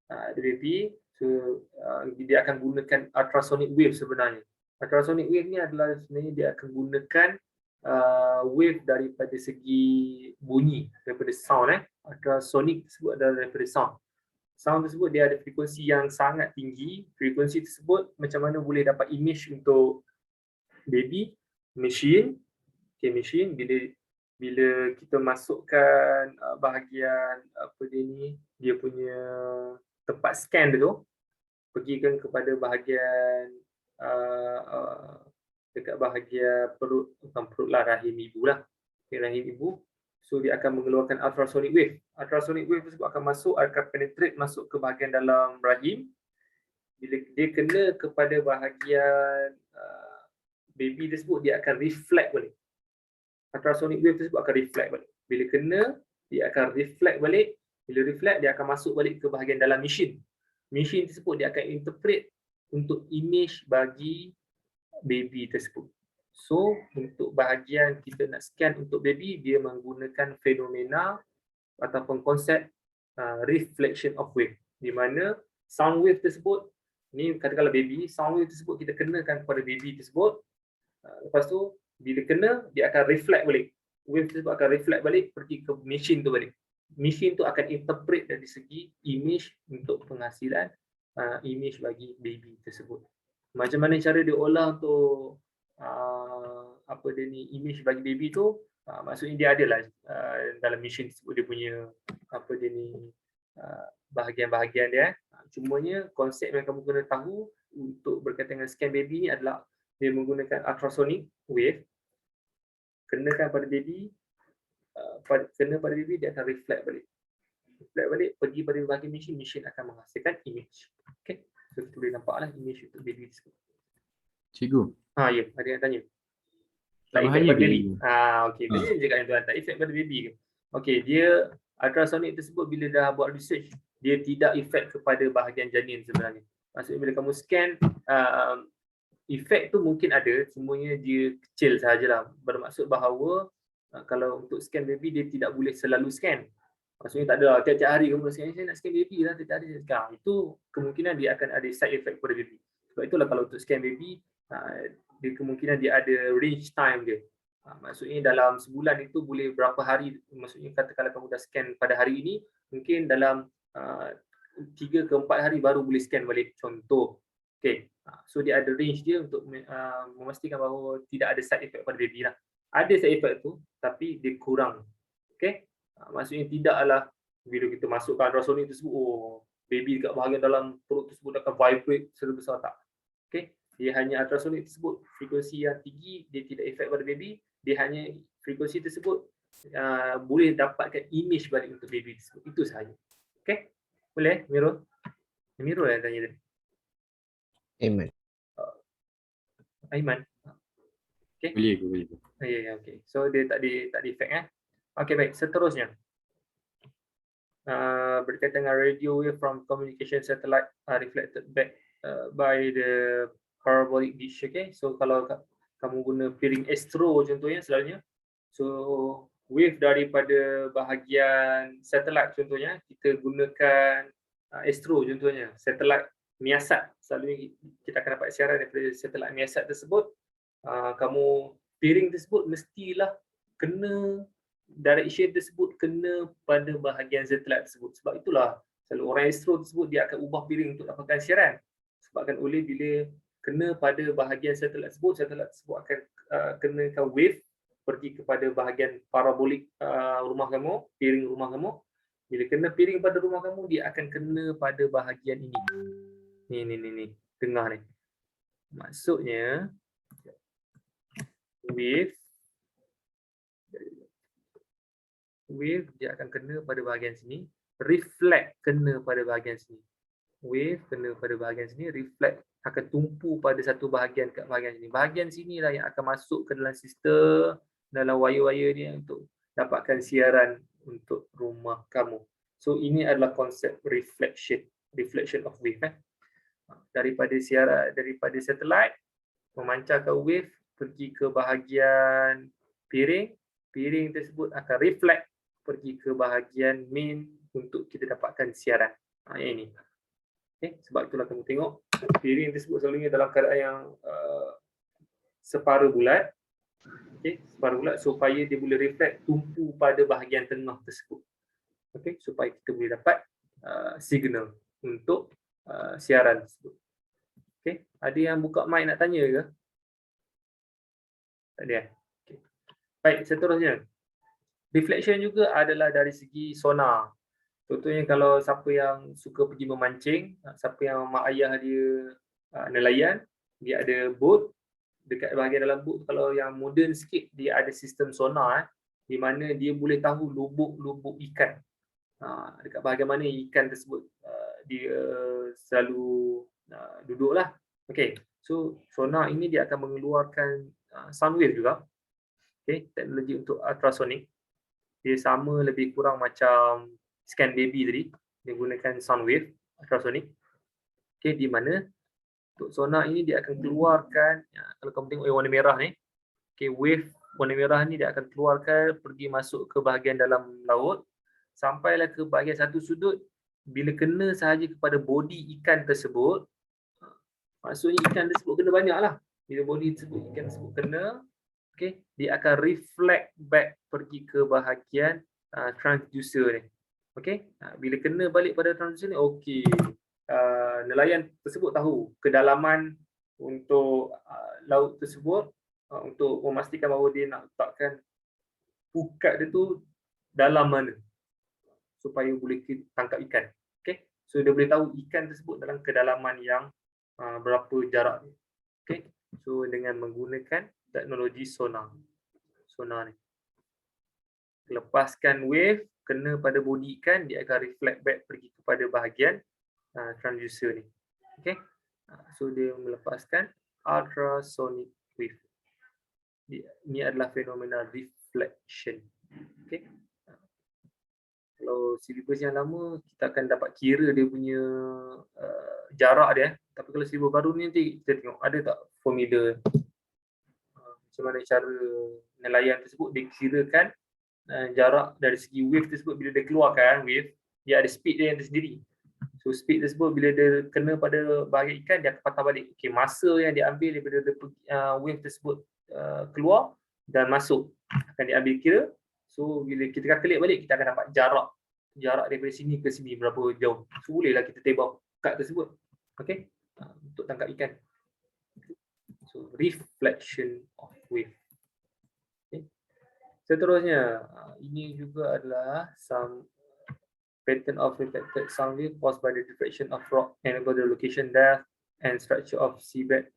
ada baby, so dia akan gunakan ultrasonic wave sebenarnya. Ultrasonic wave ni adalah sebenarnya dia akan gunakan wave daripada segi bunyi, daripada sound. Ultrasonic tersebut adalah daripada sound. Sound tersebut dia ada frekuensi yang sangat tinggi. Frekuensi tersebut macam mana boleh dapat image untuk baby, machine. Okay, machine bila kita masukkan bahagian apa dia punya tempat scan tu, pergikan kepada bahagian dekat bahagian perut, bukan perut lah, rahim ibu lah. Okay, rahim ibu. So dia akan mengeluarkan ultrasonic wave. Ultrasonic wave tersebut akan penetrate masuk ke bahagian dalam rahim. Bila dia kena kepada bahagian baby tersebut, dia akan reflect balik. Ultrasonic wave tersebut akan reflect balik. Bila kena, dia akan reflect balik. Bila reflect, dia akan masuk balik ke bahagian dalam mesin. Mesin tersebut dia akan interpret untuk image bagi baby tersebut. So, untuk bahagian kita nak scan untuk baby, dia menggunakan fenomena ataupun konsep reflection of wave. Di mana sound wave tersebut, ni katakanlah baby, sound wave tersebut kita kenakan kepada baby tersebut. Lepas tu, bila kena, dia akan reflect balik. Wave tersebut akan reflect balik, pergi ke mesin tu balik. Mesin tu akan interpret dari segi image untuk penghasilan image bagi baby tersebut. Macam mana cara dia olah untuk apa dia ni, image bagi baby tu, maksudnya dia adalah dalam mesin tersebut dia punya apa dia ni bahagian-bahagian dia. Cumanya konsep yang kamu kena tahu untuk berkaitan dengan scan baby ni adalah dia menggunakan ultrasonic wave, kenakan pada baby, dia akan reflect balik. Reflect balik, pergi pada bahagian mesin, mesin akan menghasilkan image. Okay, so kita boleh nampaklah image untuk baby tersebut. Cikgu. Ya, ada yang tanya. Tak efek bahaya pada ke, baby. cikgu? Okey, dia cakap yang tuan, tak efek pada baby ke? Okey, dia ultrasonic tersebut bila dah buat research, dia tidak efek kepada bahagian janin sebenarnya. Maksudnya bila kamu scan, efek tu mungkin ada, semuanya dia kecil sahajalah. Bermaksud bahawa kalau untuk scan baby, dia tidak boleh selalu scan. Maksudnya tak ada tiap-tiap hari kamu scan, saya nak scan baby lah, tiap-tiap hari saya scan. Itu kemungkinan dia akan ada side effect kepada baby. Sebab itulah kalau untuk scan baby, dia kemungkinan dia ada range time dia. Maksudnya dalam sebulan itu boleh berapa hari, maksudnya katakanlah kamu dah scan pada hari ini, mungkin dalam 3 ke 4 hari baru boleh scan balik, contoh. Okay. So dia ada range dia untuk memastikan bahawa tidak ada side effect pada baby lah. Ada side effect tu, tapi dia kurang. Okay. Maksudnya tidaklah bila kita masukkan ultrasonic tersebut, baby dekat bahagian dalam perut tersebut akan vibrate sebesar tak. Okay. Dia hanya ultrasonic tersebut, frekuensi yang tinggi, dia tidak efek pada baby. Dia hanya frekuensi tersebut boleh dapatkan image balik untuk baby tersebut. Itu sahaja. Okay. Boleh, Mirul? Mirul yang tanya tadi. Aiman. Aiman. Okay. Boleh. Ya, okey. So dia tak ada efek Okey, baik. Seterusnya. Berkaitan dengan radio wave from communication satellite reflected back by the parabolic dish. Okay. So kalau kamu guna piring astro contohnya selalunya. So wave daripada bahagian satellite contohnya, kita gunakan astro contohnya, satellite miasat. Selalunya kita akan dapat siaran daripada satellite miasat tersebut. Kamu piring tersebut mestilah kena direction tersebut kena pada bahagian satellite tersebut. Sebab itulah selalu orang astro tersebut dia akan ubah piring untuk dapatkan siaran. Sebabkan oleh bila kena pada bahagian satellite tersebut akan kenakan wave pergi kepada bahagian parabolik rumah kamu, piring rumah kamu. Bila kena piring pada rumah kamu, dia akan kena pada bahagian ini. Ni tengah ni. Maksudnya wave dia akan kena pada bahagian sini, reflect kena pada bahagian sini. Wave kena pada bahagian sini, reflect akan tumpu pada satu bahagian kat bahagian sini. Bahagian sinilah yang akan masuk ke dalam sistem, dalam wire-wire ni untuk dapatkan siaran untuk rumah kamu. So ini adalah konsep reflection of wave. Daripada satellite memancarkan wave pergi ke bahagian piring tersebut akan reflect pergi ke bahagian main untuk kita dapatkan siaran. Yang ini. Okay. Sebab itulah kamu tengok piring tersebut selalunya dalam keadaan yang separuh bulat. Okay. Separuh bulat supaya dia boleh reflect tumpu pada bahagian tengah tersebut. Okay. Supaya kita boleh dapat signal untuk siaran tersebut. Okay. Ada yang buka mic nak tanya ke? Tak ada. Okay. Baik, seterusnya. Reflection juga adalah dari segi sonar. Contohnya kalau siapa yang suka pergi memancing, siapa yang mak ayah dia nelayan, dia ada boat, dekat bahagian dalam boat kalau yang moden sikit dia ada sistem sonar di mana dia boleh tahu lubuk-lubuk ikan. Dekat bahagian mana ikan tersebut dia selalu duduklah. Okey. So sonar ini dia akan mengeluarkan sound wave juga. Okey, teknologi untuk ultrasonic. Dia sama lebih kurang macam scan baby tadi, dia gunakan sound wave ultrasonic. Okey, di mana untuk sonar ini dia akan keluarkan, kalau kamu tengok yang warna merah ni, okey, wave warna merah ni dia akan keluarkan pergi masuk ke bahagian dalam laut sampailah ke bahagian satu sudut. Bila kena sahaja kepada body ikan tersebut, maksudnya ikan tersebut kena banyaklah. Bila body tersebut ikan tersebut kena, okey, dia akan reflect back pergi ke bahagian transducer ni. Okey, bila kena balik pada transducer ni, okey, nelayan tersebut tahu kedalaman untuk laut tersebut untuk memastikan bahawa dia nak letakkan pukat dia tu dalam mana supaya boleh tangkap ikan. Okey, so dia boleh tahu ikan tersebut dalam kedalaman yang berapa jarak dia. Okey, so dengan menggunakan teknologi sonar ni, lepaskan wave kena pada body ikan, dia akan reflect back pergi kepada bahagian transducer ni. Okey, so dia melepaskan ultrasonic wave. Ini adalah fenomena reflection. Okey, kalau silibus yang lama kita akan dapat kira dia punya jarak dia, tapi kalau silibus baru ni nanti kita tengok ada tak formula macam mana cara nelayan tersebut dia kirakan jarak dari segi wave tersebut. Bila dia keluarkan wave, dia ada speed dia yang tersendiri. So speed tersebut bila dia kena pada bahagian ikan, dia akan patah balik. Okey, masa yang dia ambil daripada wave tersebut keluar dan masuk akan diambil kira. So bila kita kalkulate balik, kita akan dapat jarak daripada sini ke sini berapa jauh. So bolehlah kita tebak kad tersebut. Okey, untuk tangkap ikan. So reflection of wave. Okay. Seterusnya, ini juga adalah some pattern of reflected sound wave caused by the diffraction of rock enable the location, depth and structure of seabed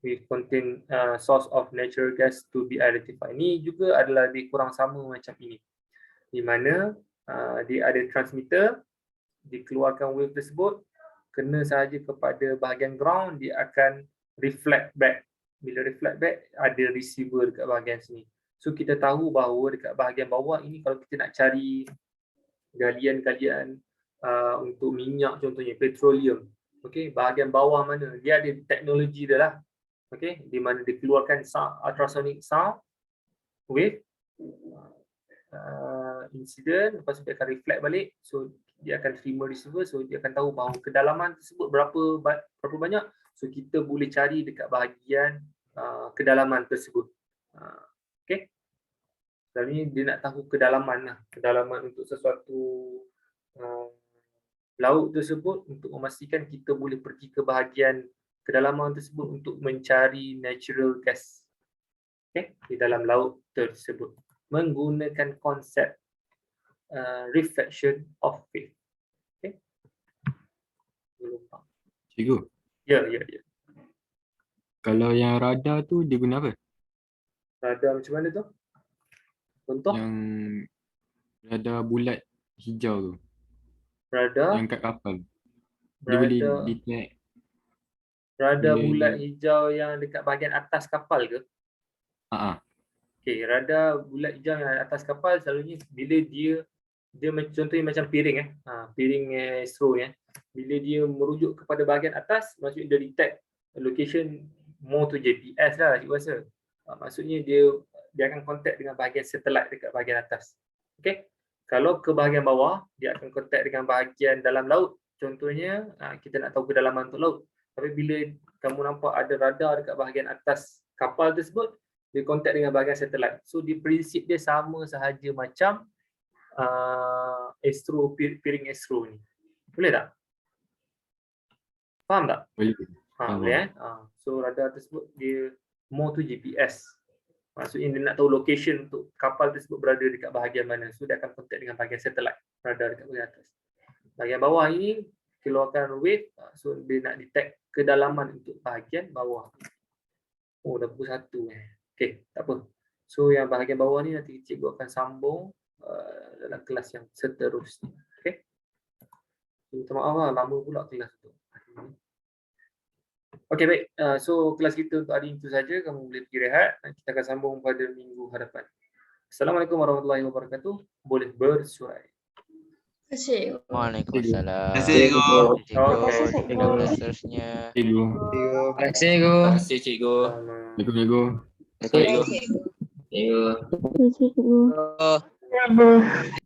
with contain source of natural gas to be identified. Ini juga adalah lebih kurang sama macam ini, di mana dia ada transmitter, dikeluarkan wave tersebut, kena sahaja kepada bahagian ground, dia akan reflect back. Bila reflect back, ada receiver dekat bahagian sini. So kita tahu bahawa dekat bahagian bawah ini kalau kita nak cari galian-galian untuk minyak contohnya, petroleum. Okey, bahagian bawah mana? Dia ada teknologi dia lah. Okey, di mana dikeluarkan ultrasonic sound wave incident, lepas tu dia akan reflect balik. So dia akan terima receiver, so dia akan tahu bahawa kedalaman tersebut berapa banyak. So kita boleh cari dekat bahagian kedalaman tersebut. Okey. Dan ini dia nak tahu kedalaman lah, kedalaman untuk sesuatu laut tersebut untuk memastikan kita boleh pergi ke bahagian kedalaman tersebut untuk mencari natural gas. Okey, di dalam laut tersebut menggunakan konsep reflection of wave. Okey. Cikgu. Ya. Kalau yang radar tu dia guna apa? Radar macam mana tu? Contoh? Yang radar bulat hijau tu. Radar? Yang kat kapal. Dia boleh detect. Radar bulat hijau yang dekat bahagian atas kapal ke? Okey, radar bulat hijau yang atas kapal selalunya bila dia contohnya macam piring piring astro bila dia merujuk kepada bahagian atas, maksudnya dia detect location more to GPS lah cikgu rasa. Maksudnya dia akan contact dengan bahagian satellite dekat bahagian atas. Okey. Kalau ke bahagian bawah, dia akan contact dengan bahagian dalam laut. Contohnya kita nak tahu kedalaman untuk laut. Tapi bila kamu nampak ada radar dekat bahagian atas kapal tersebut, dia contact dengan bahagian satellite. So di prinsip dia sama sahaja macam astro, piring astro ni. Boleh tak? Faham tak? Boleh. Boleh So radar tersebut dia more to GPS. Maksudnya dia nak tahu location untuk kapal tersebut berada dekat bahagian mana. So dia akan contact dengan bahagian satellite, radar dekat bahagian atas. Bahagian bawah ini keluarkan wave, so dia nak detect kedalaman untuk bahagian bawah. Oh, dah pukul 1 Okey, tak apa. So yang bahagian bawah ni nanti cikgu akan sambung dalam kelas yang seterusnya. Okey. Minta maaf lah, lama pula kelas tu. Okey, baik. So kelas kita untuk hari itu saja. Kamu boleh pergi rehat. Kita akan sambung pada minggu hadapan. Assalamualaikum warahmatullahi wabarakatuh. Boleh bersuai. Terima kasih. Waalaikumsalam. Terima kasih, Cikgu. Cikgu, tidak boleh seterusnya. Cikgu. Terima kasih, Cikgu. Terima kasih cikgu. Assalamualaikum, Cikgu. Assalamualaikum. Terima kasih, Cikgu. Cikgu.